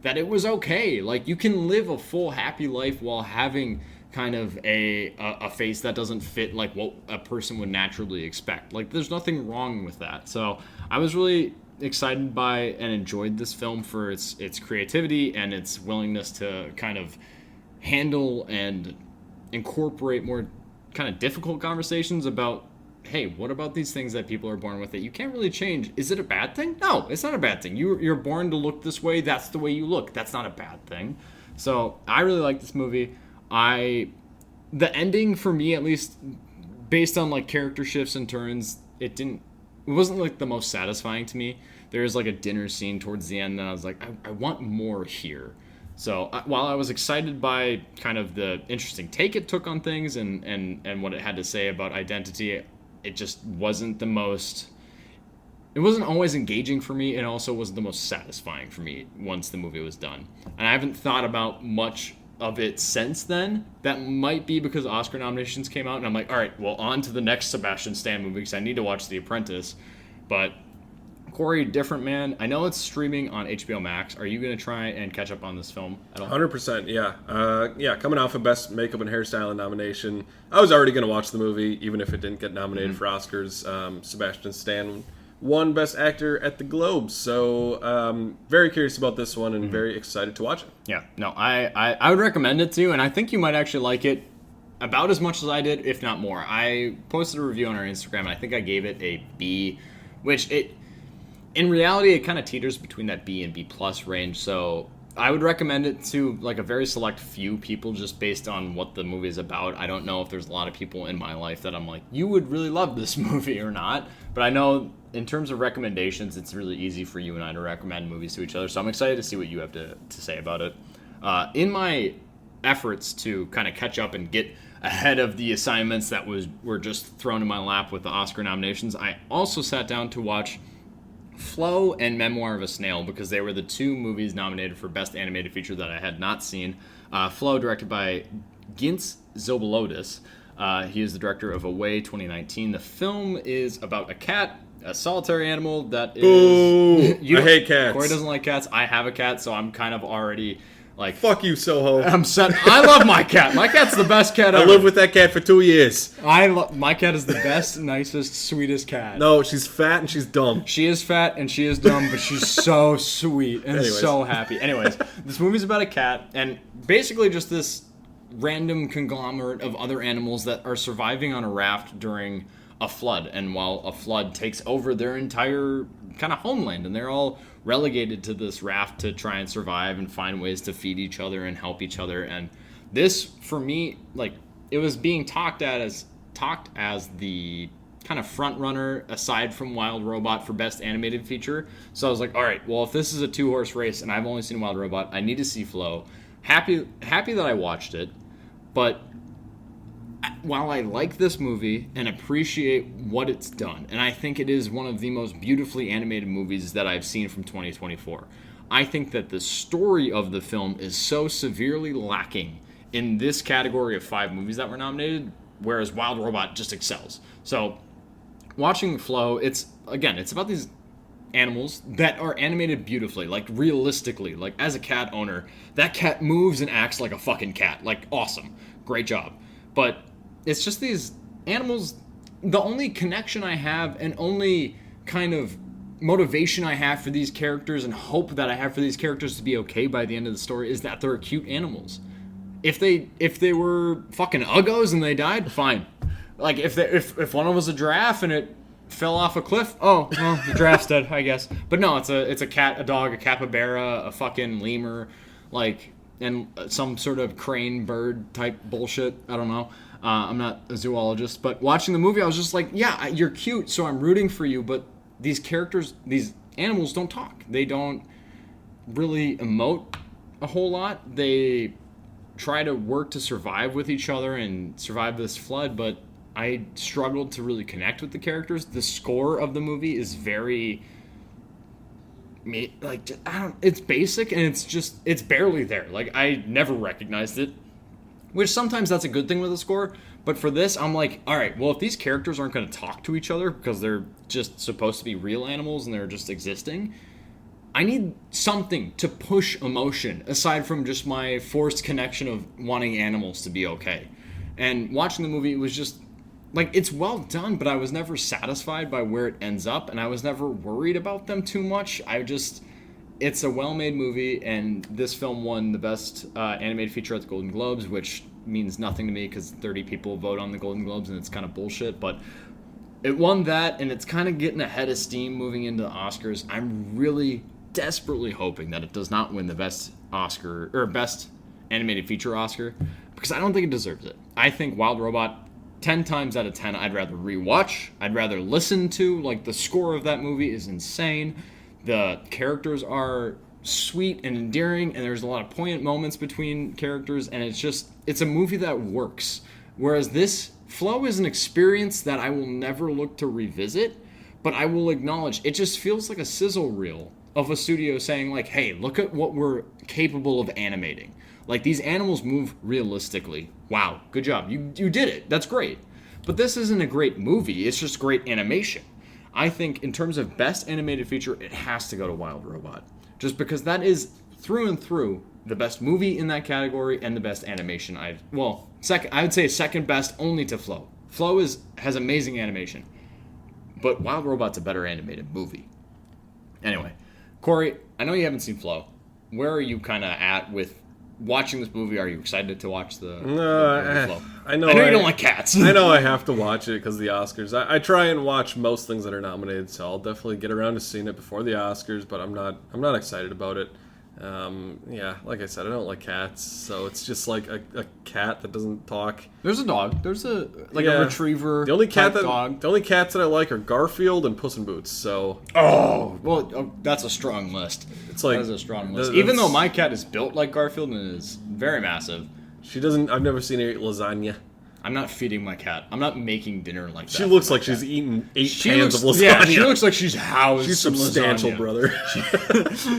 that it was okay. Like, you can live a full, happy life while having kind of a face that doesn't fit like what a person would naturally expect. Like, there's nothing wrong with that. So I was really excited by and enjoyed this film for its creativity and its willingness to kind of handle and incorporate more kind of difficult conversations about, hey, what about these things that people are born with that you can't really change? Is it a bad thing? No, it's not a bad thing. You're born to look this way. That's the way you look. That's not a bad thing. So I really like this movie. The ending for me, at least, based on like character shifts and turns, it wasn't like the most satisfying to me. There's like a dinner scene towards the end, and I was like, I want more here. So while I was excited by kind of the interesting take it took on things and what it had to say about identity, it just wasn't the most. It wasn't always engaging for me. It also wasn't the most satisfying for me once the movie was done. And I haven't thought about much of it since then. That might be because Oscar nominations came out, and I'm like, all right, well, on to the next Sebastian Stan movie because I need to watch The Apprentice. But Corey, different man. I know it's streaming on HBO Max. Are you going to try and catch up on this film at all? 100%, yeah. Yeah, coming off of Best Makeup and Hairstyling nomination, I was already going to watch the movie, even if it didn't get nominated for Oscars. Sebastian Stan won Best Actor at the Globes, so very curious about this one and very excited to watch it. Yeah, no, I would recommend it to you, and I think you might actually like it about as much as I did, if not more. I posted a review on our Instagram, and I think I gave it a B, which in reality, it kind of teeters between that B and B plus range, so I would recommend it to like a very select few people just based on what the movie is about. I don't know if there's a lot of people in my life that I'm like, you would really love this movie or not, but I know in terms of recommendations, it's really easy for you and I to recommend movies to each other, so I'm excited to see what you have to say about it. In my efforts to kind of catch up and get ahead of the assignments that were just thrown in my lap with the Oscar nominations, I also sat down to watch Flow and Memoir of a Snail because they were the two movies nominated for Best Animated Feature that I had not seen. Flow, directed by Gintz Zobalodis. He is the director of Away 2019. The film is about a cat, a solitary animal that is... Ooh, I hate cats. Corey doesn't like cats. I have a cat, so I'm kind of already... like, fuck you, Soho. I'm set. I love my cat. My cat's the best cat ever. I lived with that cat for 2 years. My cat is the best, nicest, sweetest cat. No, she's fat and she's dumb. She is fat and she is dumb, but she's so sweet and so happy. Anyways, this movie's about a cat and basically just this random conglomerate of other animals that are surviving on a raft during a flood. And while a flood takes over their entire kind of homeland, and they're all relegated to this raft to try and survive and find ways to feed each other and help each other. And this, for me, like, it was being talked as the kind of front runner aside from Wild Robot for Best Animated Feature. So I was like, all right, well, if this is a 2-horse race and I've only seen Wild Robot, I need to see Flow. Happy that I watched it, but while I like this movie and appreciate what it's done, and I think it is one of the most beautifully animated movies that I've seen from 2024, I think that the story of the film is so severely lacking in this category of 5 movies that were nominated, whereas Wild Robot just excels. So, watching Flow, it's about these animals that are animated beautifully, like realistically. Like, as a cat owner, that cat moves and acts like a fucking cat. Like, awesome. Great job. But it's just these animals, the only connection I have and only kind of motivation I have for these characters and hope that I have for these characters to be okay by the end of the story is that they're cute animals. If they were fucking uggos and they died, fine. Like, if one of them was a giraffe and it fell off a cliff, oh, well, the giraffe's dead, I guess. But no, it's a cat, a dog, a capybara, a fucking lemur, like, and some sort of crane bird type bullshit. I don't know. I'm not a zoologist, but watching the movie, I was just like, yeah, you're cute, so I'm rooting for you, but these characters, these animals don't talk. They don't really emote a whole lot. They try to work to survive with each other and survive this flood, but I struggled to really connect with the characters. The score of the movie is very... like, it's basic, and it's barely there. Like, I never recognized it, which sometimes that's a good thing with a score, but for this, I'm like, all right, well, if these characters aren't going to talk to each other because they're just supposed to be real animals and they're just existing, I need something to push emotion aside from just my forced connection of wanting animals to be okay. And watching the movie, it was just, like, it's well done, but I was never satisfied by where it ends up, and I was never worried about them too much. It's a well-made movie, and this film won the Best Animated Feature at the Golden Globes, which means nothing to me because 30 people vote on the Golden Globes and it's kind of bullshit. But it won that, and it's kind of getting ahead of steam moving into the Oscars. I'm really desperately hoping that it does not win the best Oscar or best animated feature Oscar, because I don't think it deserves it. I think Wild Robot, 10 times out of 10, I'd rather rewatch. I'd rather listen to. Like, the score of that movie is insane. The characters are sweet and endearing, and there's a lot of poignant moments between characters, and it's a movie that works. Whereas this, Flow is an experience that I will never look to revisit, but I will acknowledge it just feels like a sizzle reel of a studio saying, like, hey, look at what we're capable of animating. Like, these animals move realistically. Wow, good job. You did it. That's great. But this isn't a great movie. It's just great animation. I think in terms of best animated feature, it has to go to Wild Robot. Just because that is, through and through, the best movie in that category and the best animation. I would say second best only to Flow. Flow has amazing animation. But Wild Robot's a better animated movie. Anyway, Corey, I know you haven't seen Flow. Where are you kind of at with watching this movie? Are you excited to watch the Flow? I know you don't like cats. I know I have to watch it because of the Oscars. I try and watch most things that are nominated, so I'll definitely get around to seeing it before the Oscars. But I'm not excited about it. Like I said, I don't like cats, so it's just like a cat that doesn't talk. There's a dog. There's a retriever. The only cats that I like are Garfield and Puss in Boots. So that's a strong list. That is a strong list. Even though my cat is built like Garfield and is very massive, I've never seen her eat lasagna. I'm not feeding my cat. I'm not making dinner like that. She looks like she's eaten 8 pans of lasagna. Yeah, she looks like she's housed. She's substantial, brother.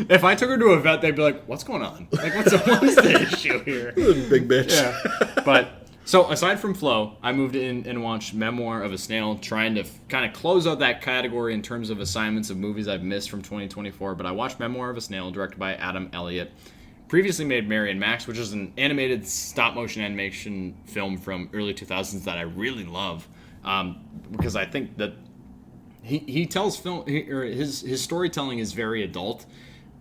If I took her to a vet, they'd be like, "What's going on? Like, what is the issue here?" Big bitch. Yeah. But so aside from Flow, I moved in and watched Memoir of a Snail, trying to kind of close out that category in terms of assignments of movies I've missed from 2024. But I watched Memoir of a Snail, directed by Adam Elliott. Previously made Mary and Max, which is an animated stop-motion animation film from early 2000s that I really love, because I think that he tells his storytelling is very adult,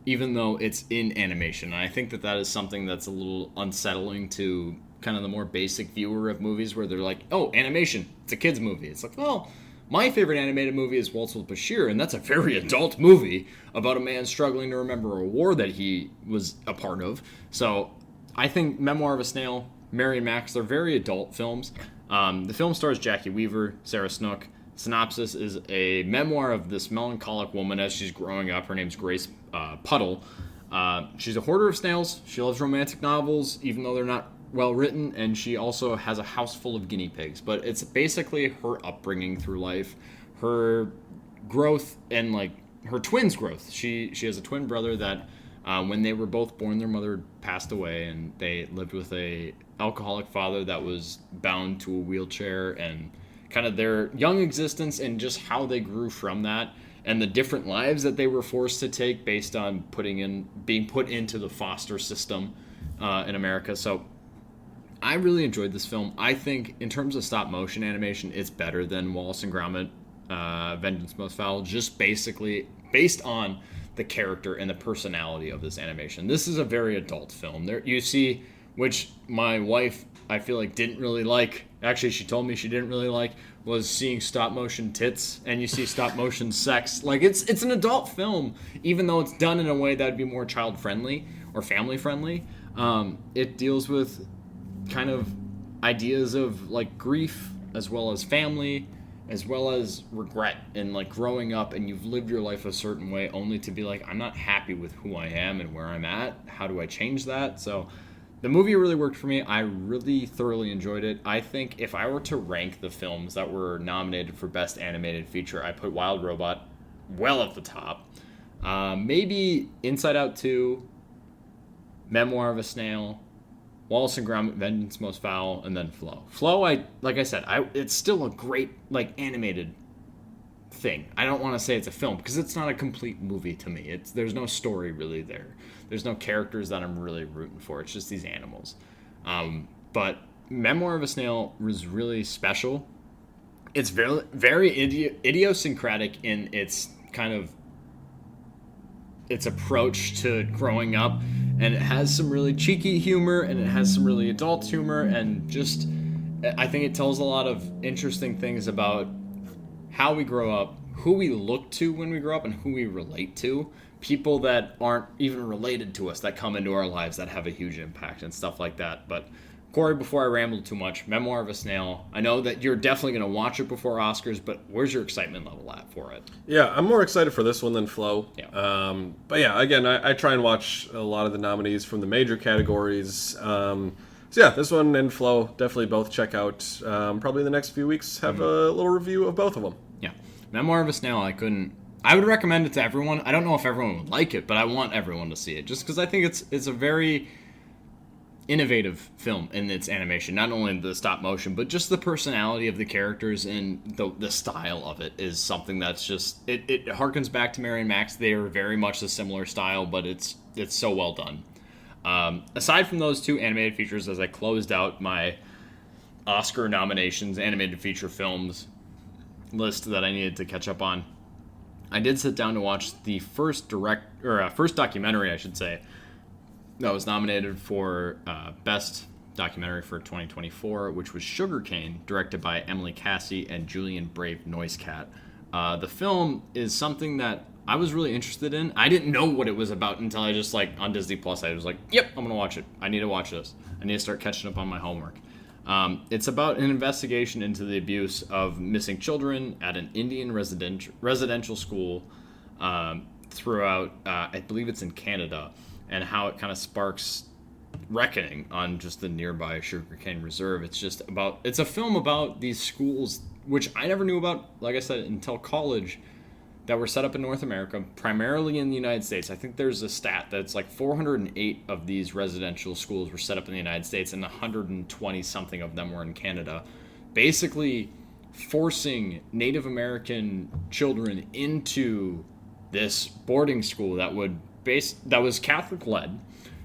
even though it's in animation. And I think that is something that's a little unsettling to kind of the more basic viewer of movies, where they're like, "Oh, animation, it's a kids movie." It's like, well, my favorite animated movie is Waltz with Bashir, and that's a very adult movie about a man struggling to remember a war that he was a part of. So I think Memoir of a Snail, Mary and Max, they're very adult films. The film stars Jackie Weaver, Sarah Snook. Synopsis is a memoir of this melancholic woman as she's growing up. Her name's Grace Puddle. She's a hoarder of snails. She loves romantic novels, even though they're not well written, and she also has a house full of guinea pigs. But it's basically her upbringing through life, her growth, and like her twins' growth. She has a twin brother that when they were both born, their mother passed away, and they lived with a alcoholic father that was bound to a wheelchair, and kind of their young existence and just how they grew from that, and the different lives that they were forced to take based on being put into the foster system in America. So I really enjoyed this film. I think in terms of stop motion animation, it's better than Wallace and Gromit, Vengeance Most Foul, just basically based on the character and the personality of this animation. This is a very adult film. There you see, which my wife, I feel like, didn't really like. Actually, she told me she didn't really like, was seeing stop motion tits, and you see stop motion sex. Like, it's an adult film, even though it's done in a way that would be more child friendly or family friendly. It deals with kind of ideas of like grief, as well as family, as well as regret, and like growing up and you've lived your life a certain way only to be like, I'm not happy with who I am and where I'm at. How do I change that? So the movie really worked for me. I really thoroughly enjoyed it. I think if I were to rank the films that were nominated for Best Animated Feature, I put Wild Robot well at the top. Maybe Inside Out 2, Memoir of a Snail, Wallace and Gromit, Vengeance Most Foul, and then Flow. Flow, it's still a great animated thing. I don't want to say it's a film because it's not a complete movie to me. There's no story really there. There's no characters that I'm really rooting for. It's just these animals. But Memoir of a Snail was really special. It's very, very idiosyncratic in its kind of its approach to growing up And it has some really cheeky humor, and it has some really adult humor, and just, I think it tells a lot of interesting things about how we grow up, who we look to when we grow up, and who we relate to. People that aren't even related to us that come into our lives that have a huge impact and stuff like that. But Corey, before I ramble too much, Memoir of a Snail, I know that you're definitely going to watch it before Oscars, but where's your excitement level at for it? Yeah, I'm more excited for this one than Flow. Yeah. But yeah, again, I try and watch a lot of the nominees from the major categories. So yeah, this one and Flow, definitely both check out. Probably in the next few weeks, have a little review of both of them. Yeah. Memoir of a Snail, I would recommend it to everyone. I don't know if everyone would like it, but I want everyone to see it, just because I think it's a very innovative film in its animation. Not only the stop motion, but just the personality of the characters and the style of it is something that's just it harkens back to Mary and Max. They are very much a similar style, but it's so well done. Aside from those two animated features, as I closed out my Oscar nominations animated feature films list that I needed to catch up on, I did sit down to watch the first documentary, I should say, that was nominated for Best Documentary for 2024, which was Sugarcane, directed by Emily Cassie and Julian Brave Noisecat. The film is something that I was really interested in. I didn't know what it was about until I just, on Disney Plus, I was like, yep, I'm going to watch it. I need to watch this. I need to start catching up on my homework. It's about an investigation into the abuse of missing children at an Indian residential school throughout, I believe it's in Canada, and how it kind of sparks reckoning on just the nearby sugarcane reserve. It's a film about these schools, which I never knew about, like I said, until college, that were set up in North America, primarily in the United States. I think there's a stat that's 408 of these residential schools were set up in the United States, and 120-something of them were in Canada, basically forcing Native American children into this boarding school that was Catholic-led,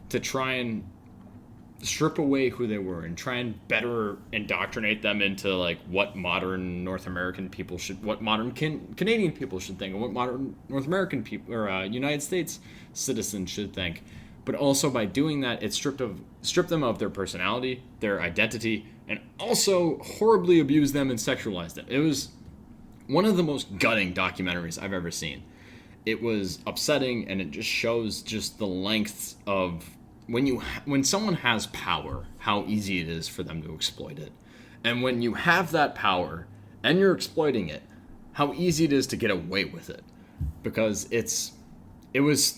to try and strip away who they were and try and better indoctrinate them into what modern North American people should, what modern Canadian people should think, and what modern North American people or United States citizens should think. But also by doing that, it stripped them of their personality, their identity, and also horribly abused them and sexualized them. It was one of the most gutting documentaries I've ever seen. It was upsetting, and it just shows just the lengths of when someone has power, how easy it is for them to exploit it. And when you have that power and you're exploiting it, how easy it is to get away with it. Because it was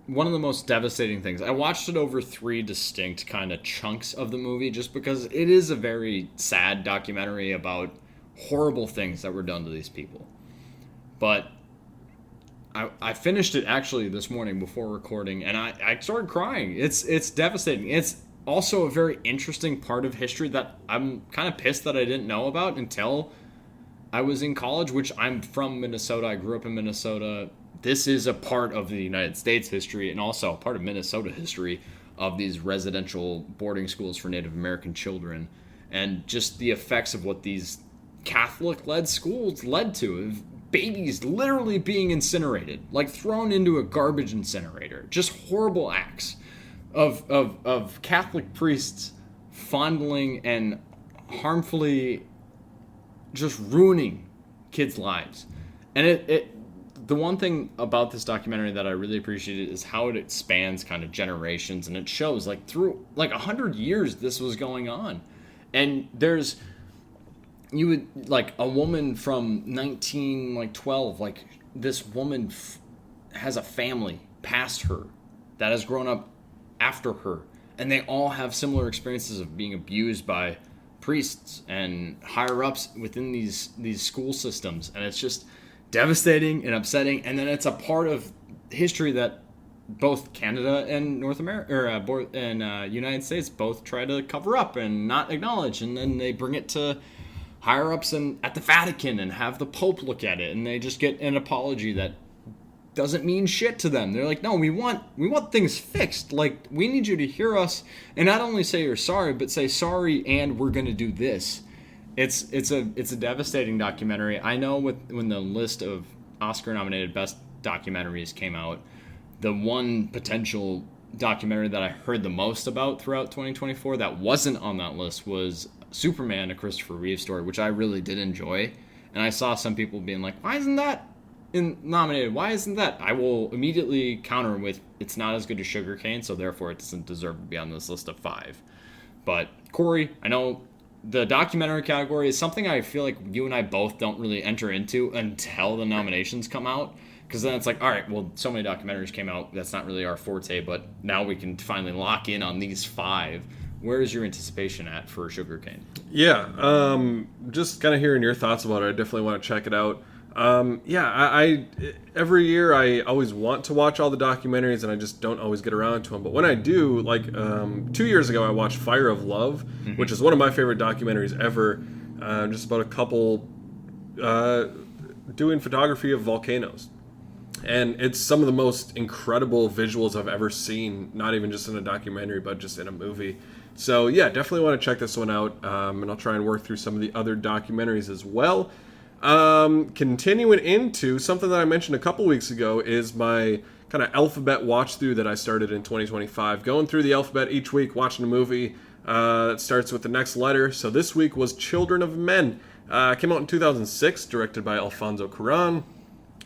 one of the most devastating things. I watched it over 3 distinct kind of chunks of the movie, just because it is a very sad documentary about horrible things that were done to these people. But I finished it actually this morning before recording, and I started crying. It's devastating. It's also a very interesting part of history that I'm kind of pissed that I didn't know about until I was in college, which I'm from Minnesota. I grew up in Minnesota. This is a part of the United States history, and also a part of Minnesota history, of these residential boarding schools for Native American children, and just the effects of what these Catholic-led schools led to. Babies literally being incinerated, thrown into a garbage incinerator. Just horrible acts of Catholic priests fondling and harmfully just ruining kids' lives. And the one thing about this documentary that I really appreciated is how it spans kind of generations, and it shows through 100 years this was going on. And you would a woman from 1912, this woman has a family past her that has grown up after her, and they all have similar experiences of being abused by priests and higher ups within these school systems. And it's just devastating and upsetting. And then it's a part of history that both Canada and North America and United States both try to cover up and not acknowledge, and then they bring it to higher ups at the Vatican and have the Pope look at it, and they just get an apology that doesn't mean shit to them. They're like, no, we want things fixed. We need you to hear us, and not only say you're sorry, but say sorry, and we're gonna do this. It's a devastating documentary. I know when the list of Oscar-nominated best documentaries came out, the one potential documentary that I heard the most about throughout 2024 that wasn't on that list was Superman, a Christopher Reeve story, which I really did enjoy. And I saw some people being like, why isn't that nominated? Why isn't that? I will immediately counter with, it's not as good as Sugarcane, so therefore it doesn't deserve to be on this list of 5. But Corey, I know the documentary category is something I feel like you and I both don't really enter into until the nominations come out. Because then it's like, all right, well, so many documentaries came out. That's not really our forte, but now we can finally lock in on these 5. Where is your anticipation at for Sugarcane? Yeah, just kind of hearing your thoughts about it. I definitely want to check it out. I every year I always want to watch all the documentaries, and I just don't always get around to them. But when I do, like 2 years ago, I watched Fire of Love, which is one of my favorite documentaries ever. Just about a couple doing photography of volcanoes. And it's some of the most incredible visuals I've ever seen, not even just in a documentary, but just in a movie. So yeah, definitely want to check this one out, and I'll try and work through some of the other documentaries as well. Continuing into something that I mentioned a couple weeks ago is my kind of alphabet watch through that I started in 2025. Going through the alphabet each week, watching a movie that starts with the next letter. So this week was Children of Men. Came out in 2006, directed by Alfonso Cuarón,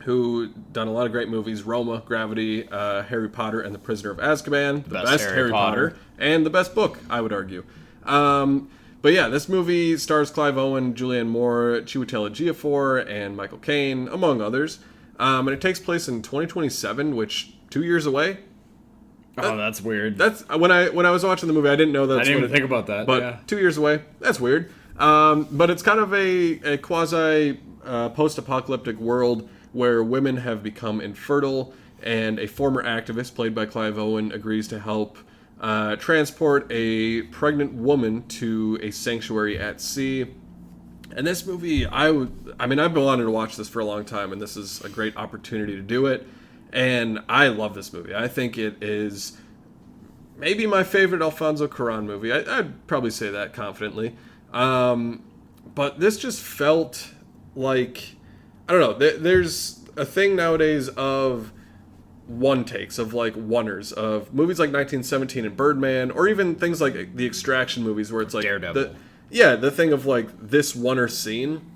who done a lot of great movies: Roma, Gravity, Harry Potter and the Prisoner of Azkaban, the best Harry Potter, and the best book, I would argue. But yeah, this movie stars Clive Owen, Julianne Moore, Chiwetel Ejiofor, and Michael Caine, among others. And it takes place in 2027, which 2 years away. Oh, that's weird. That's when I was watching the movie, I didn't know that. I didn't even think about that. But 2 years away, that's weird. But it's kind of a quasi post-apocalyptic world where women have become infertile, and a former activist played by Clive Owen agrees to help transport a pregnant woman to a sanctuary at sea. And this movie, I've been wanting to watch this for a long time, and this is a great opportunity to do it. And I love this movie. I think it is maybe my favorite Alfonso Cuarón movie. I'd probably say that confidently. But this just felt like, I don't know, there's a thing nowadays of one takes, of like oneers, of movies like 1917 and Birdman, or even things like the Extraction movies where it's like Daredevil. The thing of like this oneer scene.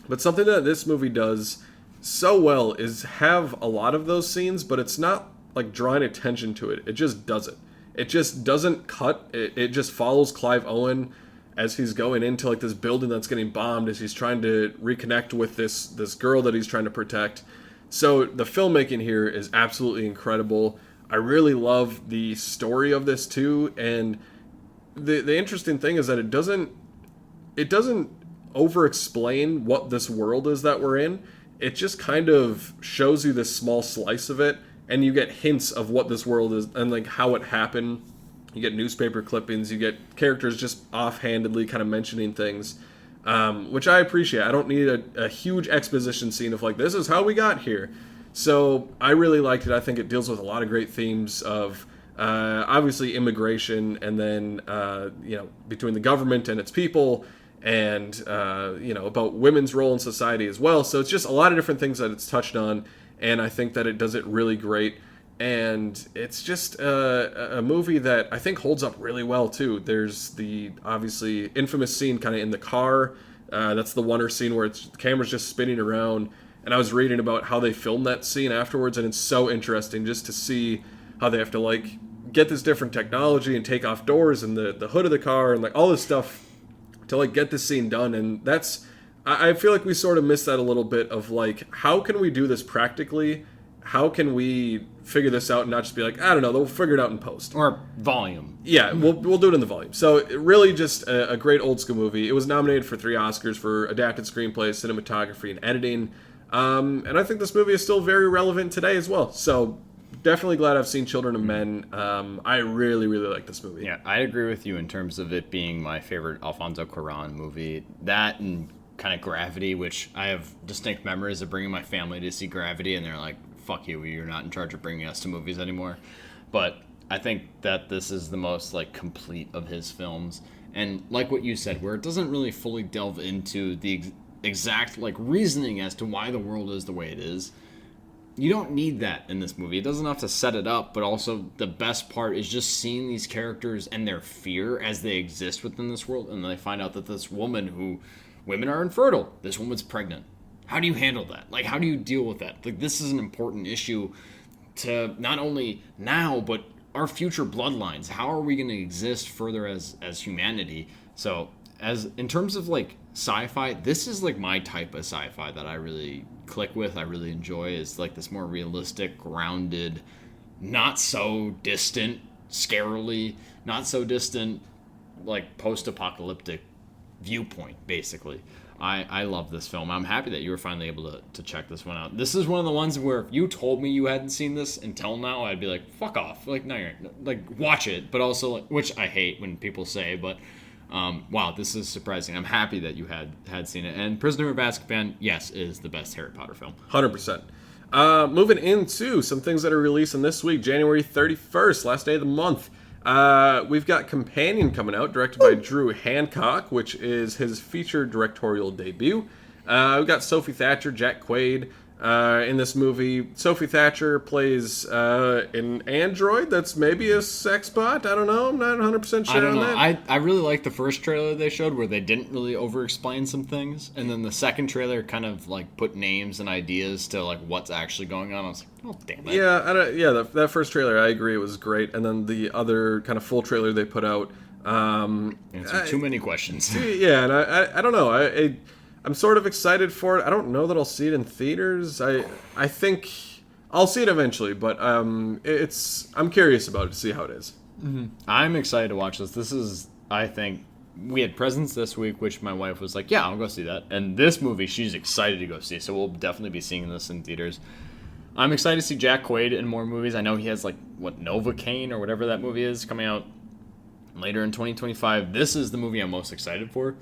But something that this movie does so well is have a lot of those scenes, but it's not like drawing attention to it. It just does it. It just doesn't cut. It just follows Clive Owen as he's going into like this building that's getting bombed, as he's trying to reconnect with this girl that he's trying to protect. So the filmmaking here is absolutely incredible. I really love the story of this too, and the interesting thing is that it doesn't over-explain what this world is that we're in. It just kind of shows you this small slice of it, and you get hints of what this world is and like how it happened. You get newspaper clippings, you get characters just offhandedly kind of mentioning things, which I appreciate. I don't need a huge exposition scene of like, this is how we got here. So I really liked it. I think it deals with a lot of great themes of obviously immigration, and then between the government and its people, and about women's role in society as well. So it's just a lot of different things that it's touched on, and I think that it does it really great. And it's just a movie that I think holds up really well too. There's the obviously infamous scene kind of in the car. That's the oneer scene where the camera's just spinning around. And I was reading about how they filmed that scene afterwards, and it's so interesting just to see how they have to like get this different technology and take off doors and the hood of the car and like all this stuff to like get this scene done. And I feel like we sort of missed that a little bit of like, how can we do this practically? How can we figure this out and not just be like, I don't know, they'll figure it out in post. Or volume. Yeah, we'll do it in the volume. So really just a great old school movie. It was nominated for 3 Oscars for adapted screenplay, cinematography, and editing. And I think this movie is still very relevant today as well. So definitely glad I've seen Children of Men. I really, really like this movie. Yeah, I agree with you in terms of it being my favorite Alfonso Cuarón movie. That and kind of Gravity, which I have distinct memories of bringing my family to see Gravity, and they're like, fuck you, you're not in charge of bringing us to movies anymore. But I think that this is the most like complete of his films, and like what you said, where it doesn't really fully delve into the exact like reasoning as to why the world is the way it is. you don't need that in this movie. It doesn't have to set it up, but also the best part is just seeing these characters and their fear as they exist within this world, and then they find out that this women are infertile. This woman's pregnant. How do you handle that? Like, how do you deal with that? Like, this is an important issue to not only now, but our future bloodlines. How are we going to exist further as humanity? So, as in terms of like sci-fi, this is like my type of sci-fi that I really click with. I really enjoy. Is like this more realistic, grounded, not so distant, scarily, not so distant, like post-apocalyptic viewpoint, basically. I love this film. I'm happy that you were finally able to check this one out. This is one of the ones where if you told me you hadn't seen this until now, I'd be like, fuck off. Like, no, you're like, watch it. But also, like, which I hate when people say, but wow, this is surprising. I'm happy that you had seen it. And Prisoner of Azkaban, yes, is the best Harry Potter film. 100%. Moving into some things that are releasing this week, January 31st, last day of the month. We've got Companion coming out, directed by Drew Hancock, which is his feature directorial debut. We've got Sophie Thatcher, Jack Quaid in this movie. Sophie Thatcher plays an android that's maybe a sex bot. I don't know. I'm not 100% sure on that. I really liked the first trailer they showed where they didn't really over-explain some things. And then the second trailer kind of like put names and ideas to like what's actually going on. I was like, oh, damn it. Yeah, that first trailer, I agree, it was great. And then the other kind of full trailer they put out. Answered too many questions. Yeah, and I don't know. I'm sort of excited for it. I don't know that I'll see it in theaters. I think I'll see it eventually, but I'm curious about it to see how it is. Mm-hmm. I'm excited to watch this. This is, I think, we had Presents this week, which my wife was like, yeah, I'll go see that. And this movie, she's excited to go see, so we'll definitely be seeing this in theaters. I'm excited to see Jack Quaid in more movies. I know he has, like, Novocaine or whatever that movie is coming out later in 2025. This is the movie I'm most excited for.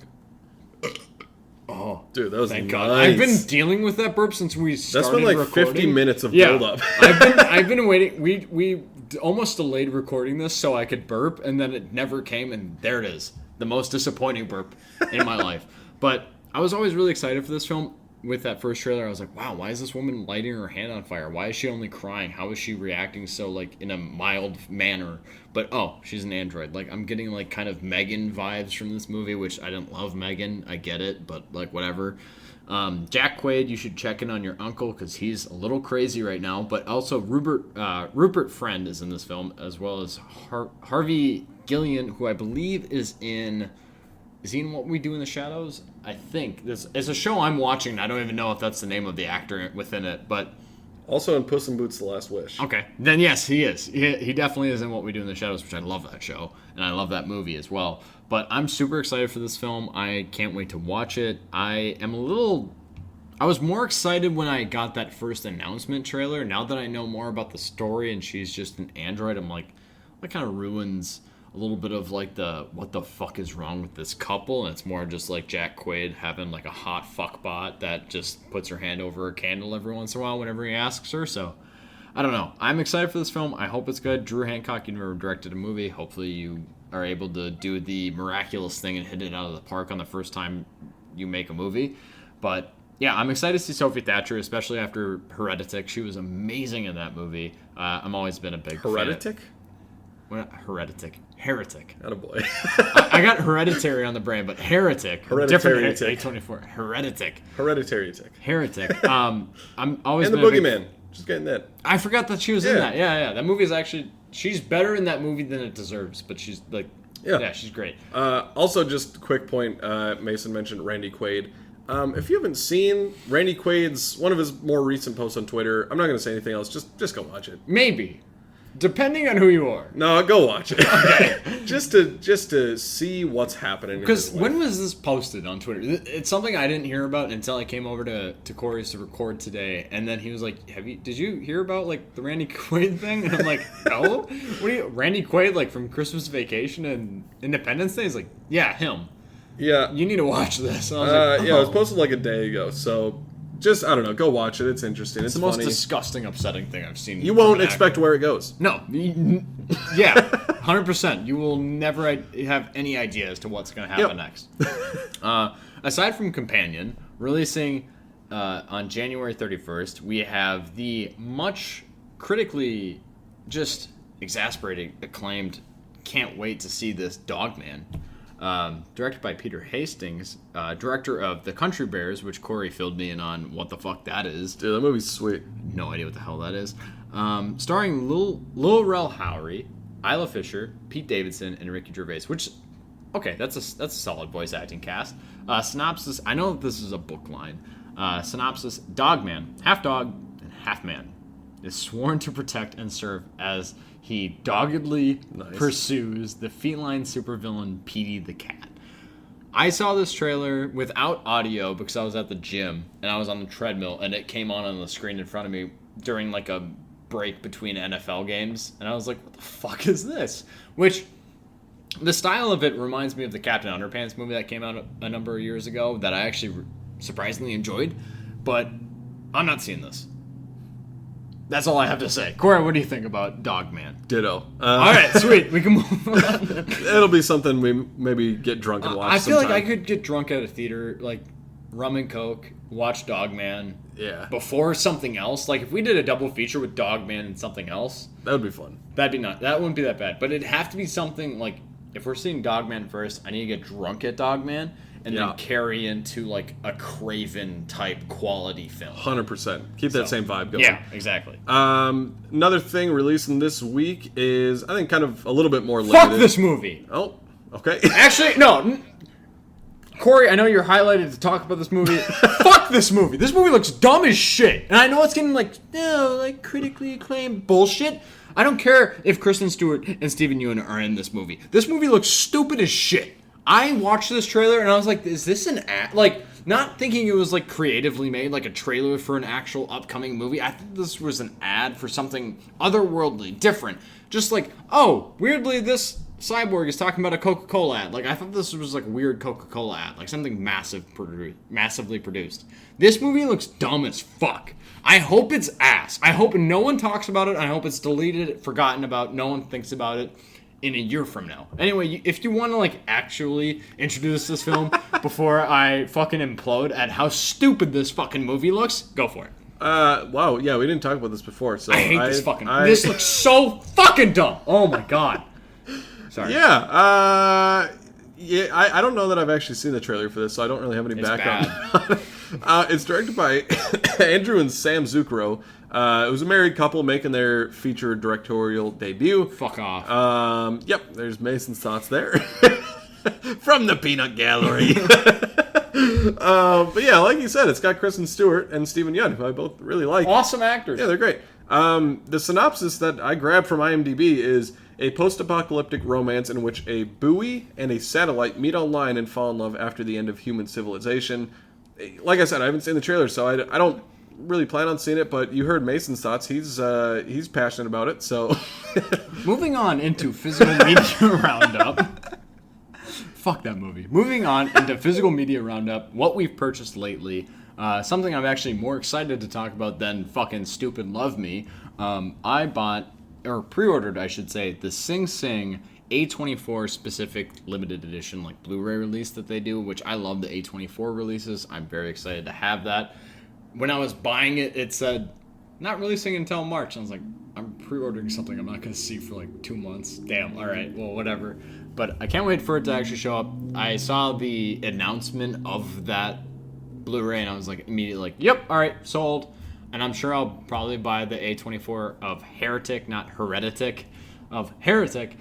Oh, dude, that was thank nice. God. I've been dealing with that burp since we started recording. That's been like 50 minutes of build-up. I've been waiting. We almost delayed recording this so I could burp, and then it never came, and there it is. The most disappointing burp in my life. But I was always really excited for this film. With that first trailer, I was like, wow, why is this woman lighting her hand on fire? Why is she only crying? How is she reacting so, like, in a mild manner? But, oh, she's an android. Like, I'm getting, like, kind of Megan vibes from this movie, which I didn't love Megan. I get it, but, like, whatever. Jack Quaid, you should check in on your uncle, because he's a little crazy right now. But also, Rupert Friend is in this film, as well as Harvey Gillian, who I believe is in... Is he in What We Do in the Shadows? I think. It's a show I'm watching. I don't even know if that's the name of the actor within it, but... Also in Puss in Boots: The Last Wish. Okay. Then yes, he is. He definitely is in What We Do in the Shadows, which I love that show, and I love that movie as well. But I'm super excited for this film. I can't wait to watch it. I was more excited when I got that first announcement trailer. Now that I know more about the story and she's just an android, I'm like, that kind of ruins... a little bit of like the what the fuck is wrong with this couple, and it's more just like Jack Quaid having like a hot fuck bot that just puts her hand over a candle every once in a while whenever he asks her. So I don't know. I'm excited for this film. I hope it's good. Drew Hancock, you never directed a movie. Hopefully you are able to do the miraculous thing and hit it out of the park on the first time you make a movie. But yeah, I'm excited to see Sophie Thatcher, especially after Heretic. She was amazing in that movie. I've always been a big Heretic? Heretic. Attaboy. I got Hereditary on the brain, but Heretic. Hereditary different A24. Heretic. Hereditary tick. Heretic. I'm always and the Boogeyman. Just getting that. I forgot that she was in that. Yeah. That movie is actually... She's better in that movie than it deserves, but she's like... Yeah, she's great. Also, just a quick point. Mason mentioned Randy Quaid. If you haven't seen Randy Quaid's... One of his more recent posts on Twitter, I'm not going to say anything else. Just go watch it. Maybe. Depending on who you are. No, go watch it. Okay. just to see what's happening. Because when was this posted on Twitter? It's something I didn't hear about until I came over to Corey's to record today, and then he was like, did you hear about like the Randy Quaid thing? And I'm like, no. Randy Quaid, like from Christmas Vacation and Independence Day? He's like, yeah, him. Yeah. You need to watch this. And I was like, oh. Yeah, it was posted like a day ago, so just, I don't know, go watch it. It's interesting. It's the funny. most disgusting, upsetting thing I've seen. You won't expect where it goes. No. Yeah, 100%. You will never have any idea as to what's going to happen next. Aside from Companion, releasing on January 31st, we have the much critically just exasperating, acclaimed, can't wait to see this Dogman. Directed by Peter Hastings, director of The Country Bears, which Corey filled me in on what the fuck that is. Dude, that movie's sweet. No idea what the hell that is. Starring Lil Rel Howery, Isla Fisher, Pete Davidson, and Ricky Gervais, which, okay, that's a solid voice acting cast. Synopsis, I know that this is a book line. Synopsis, Dogman, half dog and half man, is sworn to protect and serve as he doggedly pursues the feline supervillain Petey the Cat. I saw this trailer without audio because I was at the gym and I was on the treadmill and it came on the screen in front of me during like a break between NFL games. And I was like, what the fuck is this? Which, the style of it reminds me of the Captain Underpants movie that came out a number of years ago that I actually surprisingly enjoyed. But I'm not seeing this. That's all I have to say. Corey, what do you think about Dogman? Ditto. All right, sweet. We can move on. It'll be something we maybe get drunk and watch I feel sometime. like I could get drunk at a theater, like rum and coke, watch Dogman. Yeah. Before something else. Like if we did a double feature with Dogman and something else. That would be fun. That wouldn't be that bad. But it'd have to be something like, if we're seeing Dogman first, I need to get drunk at Dogman. And then carry into like a Craven type quality film. 100%. Keep that same vibe going. Yeah, exactly. Another thing releasing this week is, I think, kind of a little bit more limited. Fuck this movie. Oh, okay. Actually, no. Corey, I know you're highlighted to talk about this movie. Fuck this movie. This movie looks dumb as shit. And I know it's getting like critically acclaimed bullshit. I don't care if Kristen Stewart and Steven Yeun are in this movie. This movie looks stupid as shit. I watched this trailer and I was like, is this an ad? Like, not thinking it was like creatively made, like a trailer for an actual upcoming movie. I think this was an ad for something otherworldly, different. Just like, oh, weirdly, this cyborg is talking about a Coca-Cola ad. Like, I thought this was like a weird Coca-Cola ad, like something massively produced. This movie looks dumb as fuck. I hope it's ass. I hope no one talks about it. I hope it's deleted, forgotten about, no one thinks about it in a year from now. Anyway, if you want to like actually introduce this film before I fucking implode at how stupid this fucking movie looks, go for it. Wow, yeah, we didn't talk about this before, so I hate this fucking... This looks so fucking dumb. Oh my god. Sorry. Yeah, I don't know that I've actually seen the trailer for this, so I don't really have any background. It's directed by Andrew and Sam Zucchero. It was a married couple making their feature directorial debut. Fuck off. Yep, there's Mason's thoughts there. From the Peanut Gallery. But yeah, like you said, it's got Kristen Stewart and Steven Yeun, who I both really like. Awesome actors. Yeah, they're great. The synopsis that I grabbed from IMDb is a post-apocalyptic romance in which a buoy and a satellite meet online and fall in love after the end of human civilization. Like I said, I haven't seen the trailer, so I don't really plan on seeing it, but you heard Mason's thoughts. He's passionate about it, so... Moving on into physical media roundup. Fuck that movie. Moving on into physical media roundup, what we've purchased lately. Something I'm actually more excited to talk about than fucking Stupid Love Me. I bought, or pre-ordered, I should say, the Sing Sing A24 specific limited edition like Blu-ray release that they do, which I love the A24 releases. I'm very excited to have that. When I was buying it, it said, not releasing until March. I was like, I'm pre-ordering something I'm not going to see for like 2 months. Damn, all right, well, whatever. But I can't wait for it to actually show up. I saw the announcement of that Blu-ray, and I was like, immediately like, yep, all right, sold. And I'm sure I'll probably buy the A24 of Heretic, not Heretic, of Heretic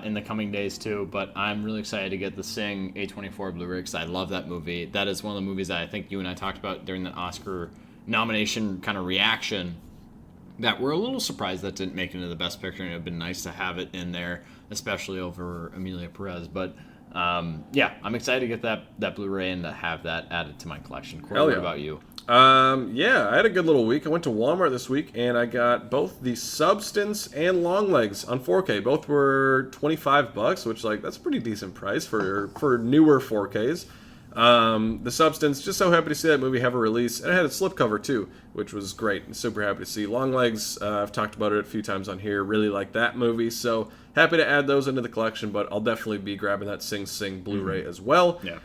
in the coming days too. But I'm really excited to get the Sing A24 Blu-ray because I love that movie. That is one of the movies that I think you and I talked about during the Oscar nomination kind of reaction that we're a little surprised that didn't make it into the Best Picture, and it would have been nice to have it in there, especially over Emilia Perez. But yeah, I'm excited to get that Blu-ray and to have that added to my collection. Corey, what about you? Yeah, I had a good little week. I went to Walmart this week, and I got both the Substance and Longlegs on 4K. Both were $25, which, like, that's a pretty decent price for newer 4Ks. The Substance, just so happy to see that movie have a release. And it had a slipcover too, which was great. Super happy to see. Longlegs, I've talked about it a few times on here. Really like that movie. So happy to add those into the collection, but I'll definitely be grabbing that Sing Sing Blu-ray as well. Yeah.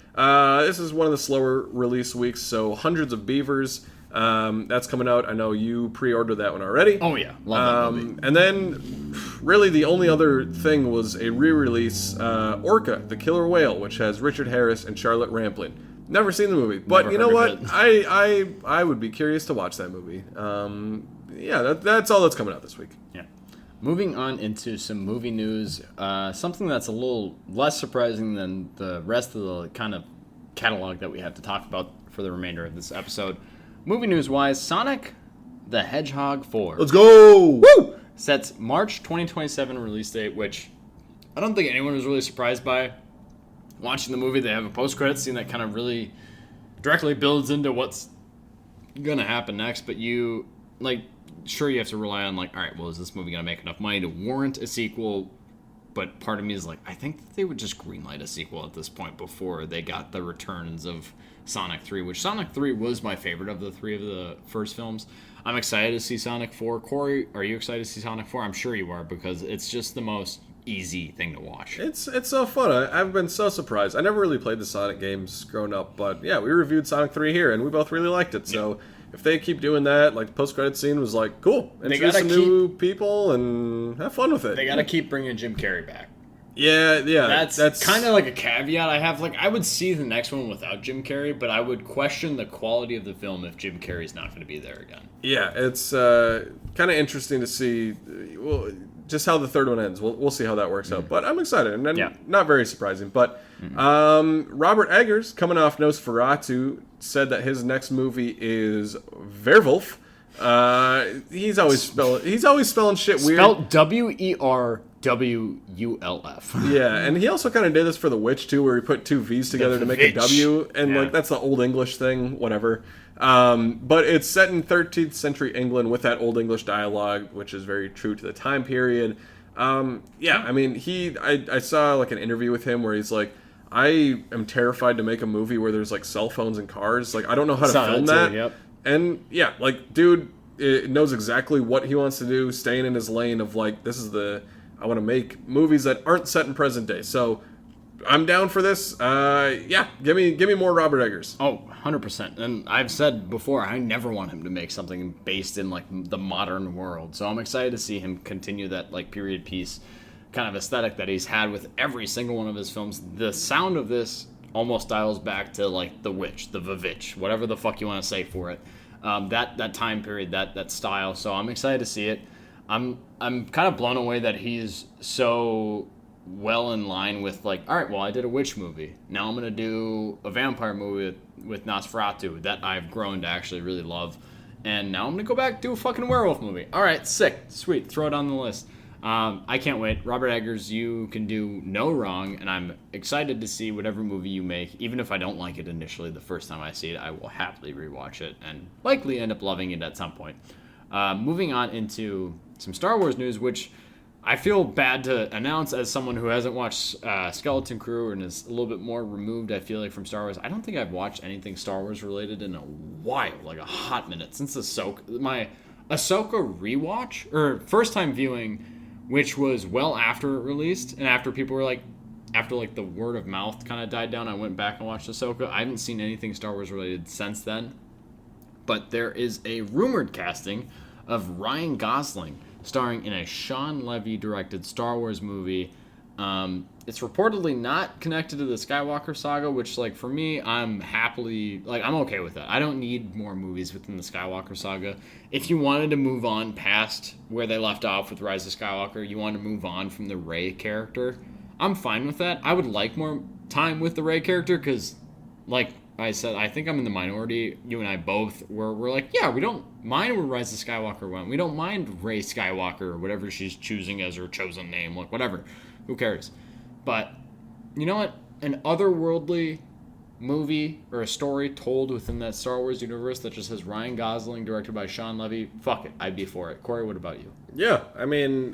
This is one of the slower release weeks, so Hundreds of Beavers. That's coming out. I know you pre-ordered that one already. Oh yeah, love that movie. And then, really, the only other thing was a re-release, Orca, the Killer Whale, which has Richard Harris and Charlotte Rampling. Never seen the movie, but you know what? I would be curious to watch that movie. That's all that's coming out this week. Yeah. Moving on into some movie news, something that's a little less surprising than the rest of the kind of catalog that we have to talk about for the remainder of this episode. Movie news-wise, Sonic the Hedgehog 4. Let's go! Woo! Sets March 2027 release date, which I don't think anyone was really surprised by. Watching the movie, they have a post-credits scene that kind of really directly builds into what's going to happen next, but you have to rely on, all right, well, is this movie going to make enough money to warrant a sequel? But part of me is I think that they would just greenlight a sequel at this point before they got the returns of Sonic 3, which Sonic 3 was my favorite of the three of the first films. I'm excited to see Sonic 4. Corey, are you excited to see Sonic 4? I'm sure you are, because it's just the most easy thing to watch. It's so fun. I've been so surprised. I never really played the Sonic games growing up, but yeah, we reviewed Sonic 3 here, and we both really liked it. So if they keep doing that, the post-credit scene was cool. Introduce some new people and have fun with it. They got to keep bringing Jim Carrey back. Yeah. That's kind of like a caveat I have. I would see the next one without Jim Carrey, but I would question the quality of the film if Jim Carrey's not going to be there again. Yeah, it's kind of interesting to see just how the third one ends. We'll see how that works out. But I'm excited, and then not very surprising. But Robert Eggers, coming off Nosferatu, said that his next movie is Werwulf. He's always spelling shit weird. Spelled WERWULF. Yeah, and he also kind of did this for The Witch too, where he put two V's together to make a W, and that's the Old English thing, whatever. But it's set in 13th century England with that Old English dialogue, which is very true to the time period. I mean, I saw an interview with him where he's like, I am terrified to make a movie where there's cell phones and cars. I don't know how to film that. Yep. And yeah, dude knows exactly what he wants to do, staying in his lane of I want to make movies that aren't set in present day. So I'm down for this. Give me more Robert Eggers. Oh, 100%. And I've said before, I never want him to make something based in the modern world. So I'm excited to see him continue that period piece kind of aesthetic that he's had with every single one of his films. The sound of this almost dials back to The Witch, the Vivitch, whatever the fuck you want to say for it. That time period, that style. So I'm excited to see it. I'm kind of blown away that he's so well in line with all right, well, I did a witch movie. Now I'm going to do a vampire movie with Nosferatu that I've grown to actually really love. And now I'm going to go back and do a fucking werewolf movie. All right, sick, sweet, throw it on the list. I can't wait. Robert Eggers, you can do no wrong, and I'm excited to see whatever movie you make. Even if I don't like it initially the first time I see it, I will happily rewatch it and likely end up loving it at some point. Moving on into some Star Wars news, which I feel bad to announce as someone who hasn't watched Skeleton Crew and is a little bit more removed, I feel from Star Wars. I don't think I've watched anything Star Wars related in a while, a hot minute, since Ahsoka. My Ahsoka rewatch, or first time viewing, which was well after it released, and after people were after the word of mouth kind of died down, I went back and watched Ahsoka. I haven't seen anything Star Wars related since then. But there is a rumored casting of Ryan Gosling starring in a Shawn Levy directed Star Wars movie. It's reportedly not connected to the Skywalker saga, which for me, I'm happily I'm okay with that. I don't need more movies within the Skywalker saga. If you wanted to move on past where they left off with Rise of Skywalker, you want to move on from the Rey character, I'm fine with that. I would like more time with the Rey character because I said, I think I'm in the minority. You and I both we're we don't mind where Rise of Skywalker went. We don't mind Rey Skywalker or whatever she's choosing as her chosen name. Whatever. Who cares? But you know what? An otherworldly movie or a story told within that Star Wars universe that just has Ryan Gosling, directed by Shawn Levy, fuck it. I'd be for it. Corey, what about you? Yeah, I mean,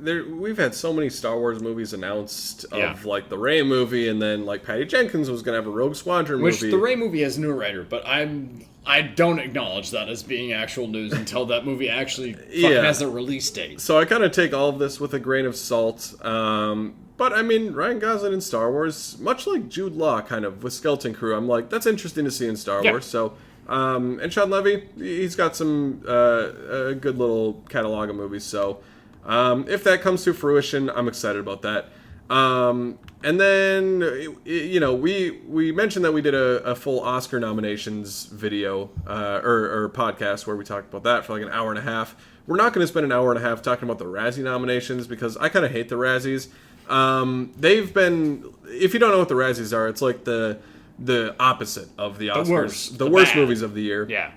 we've had so many Star Wars movies announced Yeah. of like the Rey movie, and then like Patty Jenkins was gonna have a Rogue Squadron Which movie. the Rey movie has a new writer, but I don't acknowledge that as being actual news until that movie actually fucking has a release date. So I kind of take all of this with a grain of salt. But I mean, Ryan Gosling in Star Wars, much like Jude Law, kind of with Skeleton Crew, I'm like, that's interesting to see in Star Wars. So, and Shawn Levy, he's got some a good little catalog of movies. So, if that comes to fruition, I'm excited about that. And then, we mentioned that we did a full Oscar nominations video or podcast where we talked about that for like an hour and a half. We're not going to spend an hour and a half talking about the Razzie nominations because I kind of hate the Razzies. They've been, if you don't know what the Razzies are, it's like the opposite of the Oscars. The worst movies of the year. Yeah.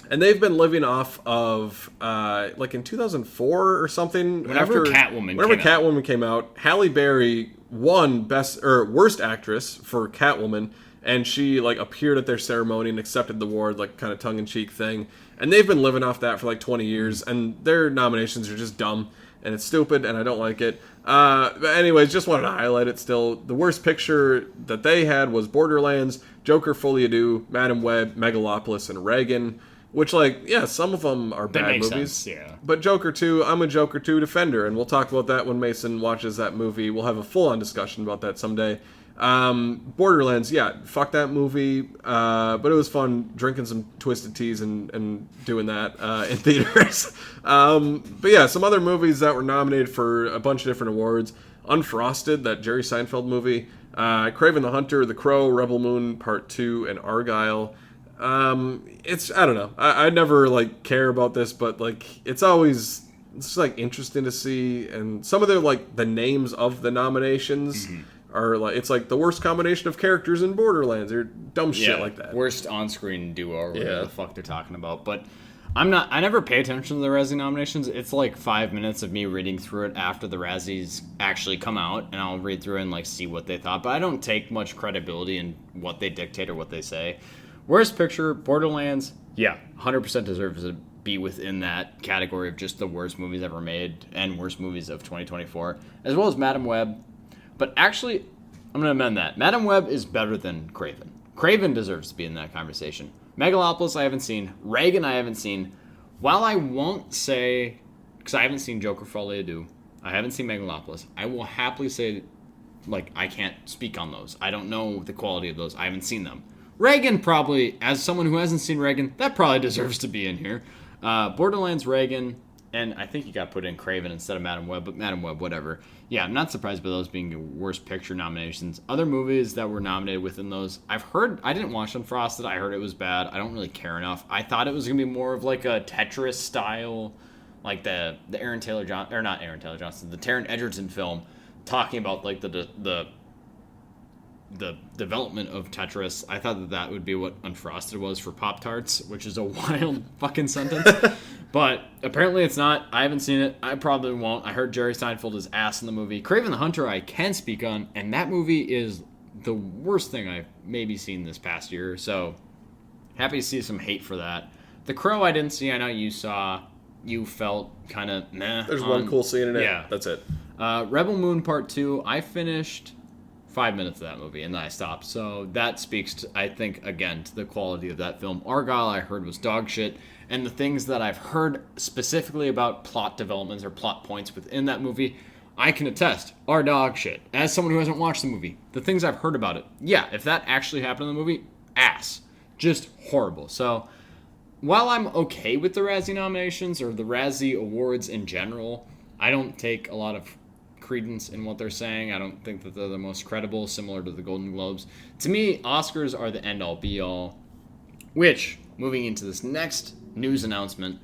And they've been living off of, like in 2004 or something. Whenever Catwoman came out, Halle Berry won worst actress for Catwoman, and she like appeared at their ceremony and accepted the award, like kind of tongue-in-cheek thing. And they've been living off that for like 20 years, and their nominations are just dumb, and it's stupid, and I don't like it. But anyways, just wanted to highlight it still. The worst picture that they had was Borderlands, Joker Folie à Deux, Madam Web, Megalopolis, and Reagan. Which, like, yeah, some of them are bad movies. Sense, yeah. But Joker 2, I'm a Joker 2 defender, and we'll talk about that when Mason watches that movie. We'll have a full-on discussion about that someday. Borderlands, yeah, fuck that movie. But it was fun drinking some Twisted Teas and doing that in theaters. But yeah, some other movies that were nominated for a bunch of different awards. Unfrosted, that Jerry Seinfeld movie. Kraven the Hunter, The Crow, Rebel Moon Part 2, and Argyle. It's, I don't know. I never like care about this, but like it's just like interesting to see. And some of the names of the nominations are like, it's like the worst combination of characters in Borderlands or dumb shit like that. Worst on-screen duo or whatever the fuck they're talking about. But I never pay attention to the Razzie nominations. It's like 5 minutes of me reading through it after the Razzies actually come out, and I'll read through it and like see what they thought. But I don't take much credibility in what they dictate or what they say. Worst picture, Borderlands, 100% deserves to be within that category of just the worst movies ever made and worst movies of 2024, as well as Madam Web. But actually, I'm going to amend that. Madam Web is better than Kraven. Kraven deserves to be in that conversation. Megalopolis I haven't seen. Reagan I haven't seen. While I won't say, because I haven't seen Joker Folie à Deux, I haven't seen Megalopolis, I will happily say, like, I can't speak on those. I don't know the quality of those. I haven't seen them. Reagan probably, as someone who hasn't seen Reagan, that probably deserves to be in here. Borderlands, Reagan, and I think you got put in Kraven instead of Madam Web, but Madam Web, whatever. Yeah, I'm not surprised by those being the worst picture nominations. Other movies that were nominated within those, I've heard, I didn't watch Unfrosted, I heard it was bad. I don't really care enough. I thought it was going to be more of like a Tetris style, like the Aaron Taylor Johnson, or not Aaron Taylor Johnson, the Taron Egerton film, talking about like the development of Tetris. I thought that would be what Unfrosted was for Pop-Tarts, which is a wild fucking sentence. But apparently it's not. I haven't seen it. I probably won't. I heard Jerry Seinfeld is ass in the movie. Kraven the Hunter I can speak on, and that movie is the worst thing I've maybe seen this past year. So happy to see some hate for that. The Crow I didn't see. I know you saw. You felt kind of meh. There's one cool scene in it. Yeah. That's it. Rebel Moon Part 2, I finished 5 minutes of that movie and then I stopped. So that speaks to, I think, again, to the quality of that film. Argyle I heard was dog shit, and the things that I've heard specifically about plot developments or plot points within that movie, I can attest, are dog shit. As someone who hasn't watched the movie, the things I've heard about it, yeah, if that actually happened in the movie, ass. Just horrible. So while I'm okay with the Razzie nominations or the Razzie awards in general, I don't take a lot of credence in what they're saying. I don't think that they're the most credible, similar to the Golden Globes. To me, Oscars are the end-all, be-all. Which, moving into this next news announcement,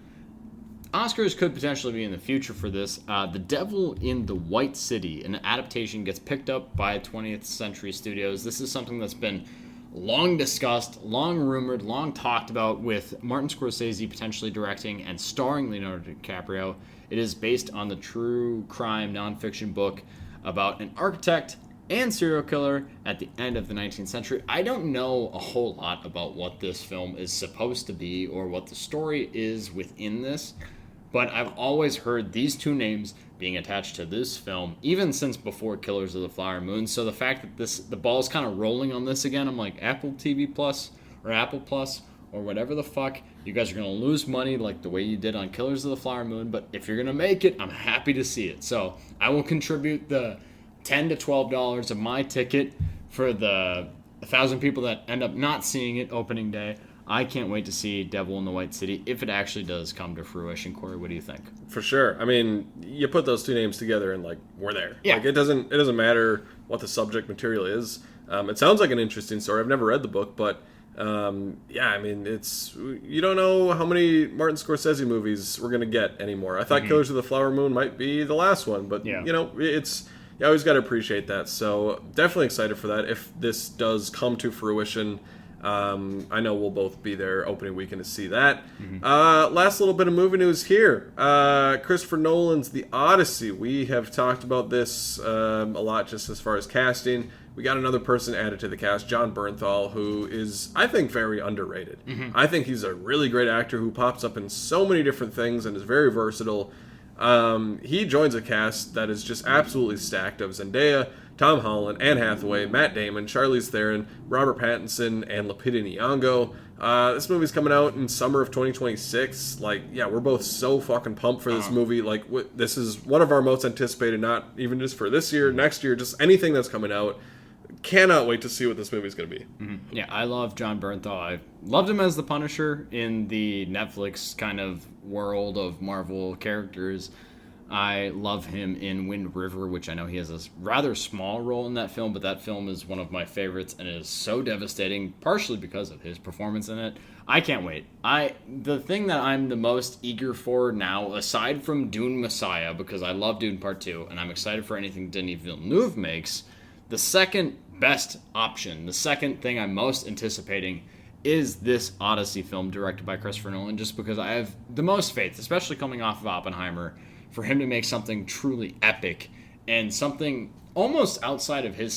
Oscars could potentially be in the future for this. The Devil in the White City, an adaptation, gets picked up by 20th Century Studios. This is something that's been long discussed, long rumored, long talked about, with Martin Scorsese potentially directing and starring Leonardo DiCaprio. It is based on the true crime nonfiction book about an architect and serial killer at the end of the 19th century. I don't know a whole lot about what this film is supposed to be or what the story is within this, but I've always heard these two names being attached to this film, even since before Killers of the Flower Moon. So the fact that the ball's kind of rolling on this again, I'm like, Apple TV Plus or Apple Plus or whatever the fuck, you guys are going to lose money like the way you did on Killers of the Flower Moon, but if you're going to make it, I'm happy to see it. So I will contribute the $10 to $12 of my ticket for the 1,000 people that end up not seeing it opening day. I can't wait to see Devil in the White City if it actually does come to fruition. Corey, what do you think? For sure. I mean, you put those two names together and, like, we're there. Yeah. Like, it doesn't matter what the subject material is. It sounds like an interesting story. I've never read the book, but yeah, I mean, you don't know how many Martin Scorsese movies we're going to get anymore. I thought Killers of the Flower Moon might be the last one, but, you know, you always got to appreciate that. So definitely excited for that. If this does come to fruition, I know we'll both be there opening weekend to see that. Last little bit of movie news here. Christopher Nolan's The Odyssey. We have talked about this a lot just as far as casting. We got another person added to the cast, Jon Bernthal, who is, I think, very underrated. I think he's a really great actor who pops up in so many different things and is very versatile. He joins a cast that is just absolutely stacked of Zendaya, Tom Holland, Anne Hathaway, Matt Damon, Charlize Theron, Robert Pattinson, and Lupita Nyong'o. This movie's coming out in summer of 2026. Like, yeah, we're both so fucking pumped for this movie. Like, this is one of our most anticipated, not even just for this year, next year, just anything that's coming out. Cannot wait to see what this movie's going to be. Yeah, I love Jon Bernthal. I loved him as the Punisher in the Netflix kind of world of Marvel characters. I love him in Wind River, which I know he has a rather small role in that film, but that film is one of my favorites and it is so devastating, partially because of his performance in it. I can't wait. The thing that I'm the most eager for now, aside from Dune Messiah, because I love Dune Part 2, and I'm excited for anything Denis Villeneuve makes, the second best option, the second thing I'm most anticipating is this Odyssey film directed by Christopher Nolan, just because I have the most faith, especially coming off of Oppenheimer, for him to make something truly epic and something almost outside of his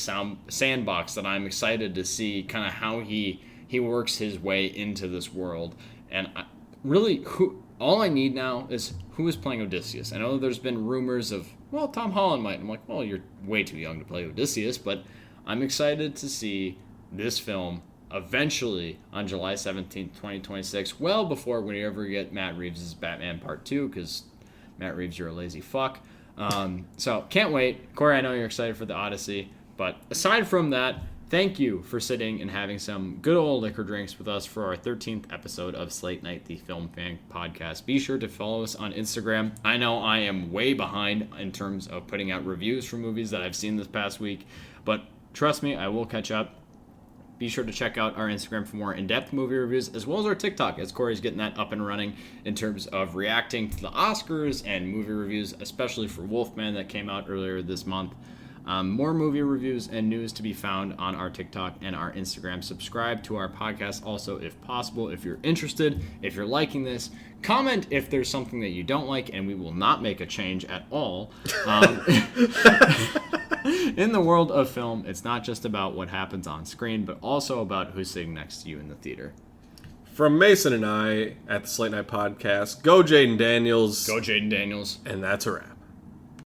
sandbox that I'm excited to see kind of how he works his way into this world. And all I need now is who is playing Odysseus. I know there's been rumors of, well, Tom Holland might. I'm like, well, you're way too young to play Odysseus, but I'm excited to see this film eventually on July 17th, 2026, well before we ever get Matt Reeves' Batman Part 2, because Matt Reeves, you're a lazy fuck. So can't wait. Corey, I know you're excited for the Odyssey, but aside from that, thank you for sitting and having some good old liquor drinks with us for our 13th episode of Slate Night, the Film Fan Podcast. Be sure to follow us on Instagram. I know I am way behind in terms of putting out reviews for movies that I've seen this past week, but trust me, I will catch up. Be sure to check out our Instagram for more in-depth movie reviews, as well as our TikTok, as Corey's getting that up and running in terms of reacting to the Oscars and movie reviews, especially for Wolfman that came out earlier this month. More movie reviews and news to be found on our TikTok and our Instagram. Subscribe to our podcast also, if possible, if you're interested, if you're liking this. Comment if there's something that you don't like, and we will not make a change at all. In the world of film, it's not just about what happens on screen, but also about who's sitting next to you in the theater. From Mason and I at the Slate Night Podcast, go Jaden Daniels. Go Jaden Daniels. And that's a wrap.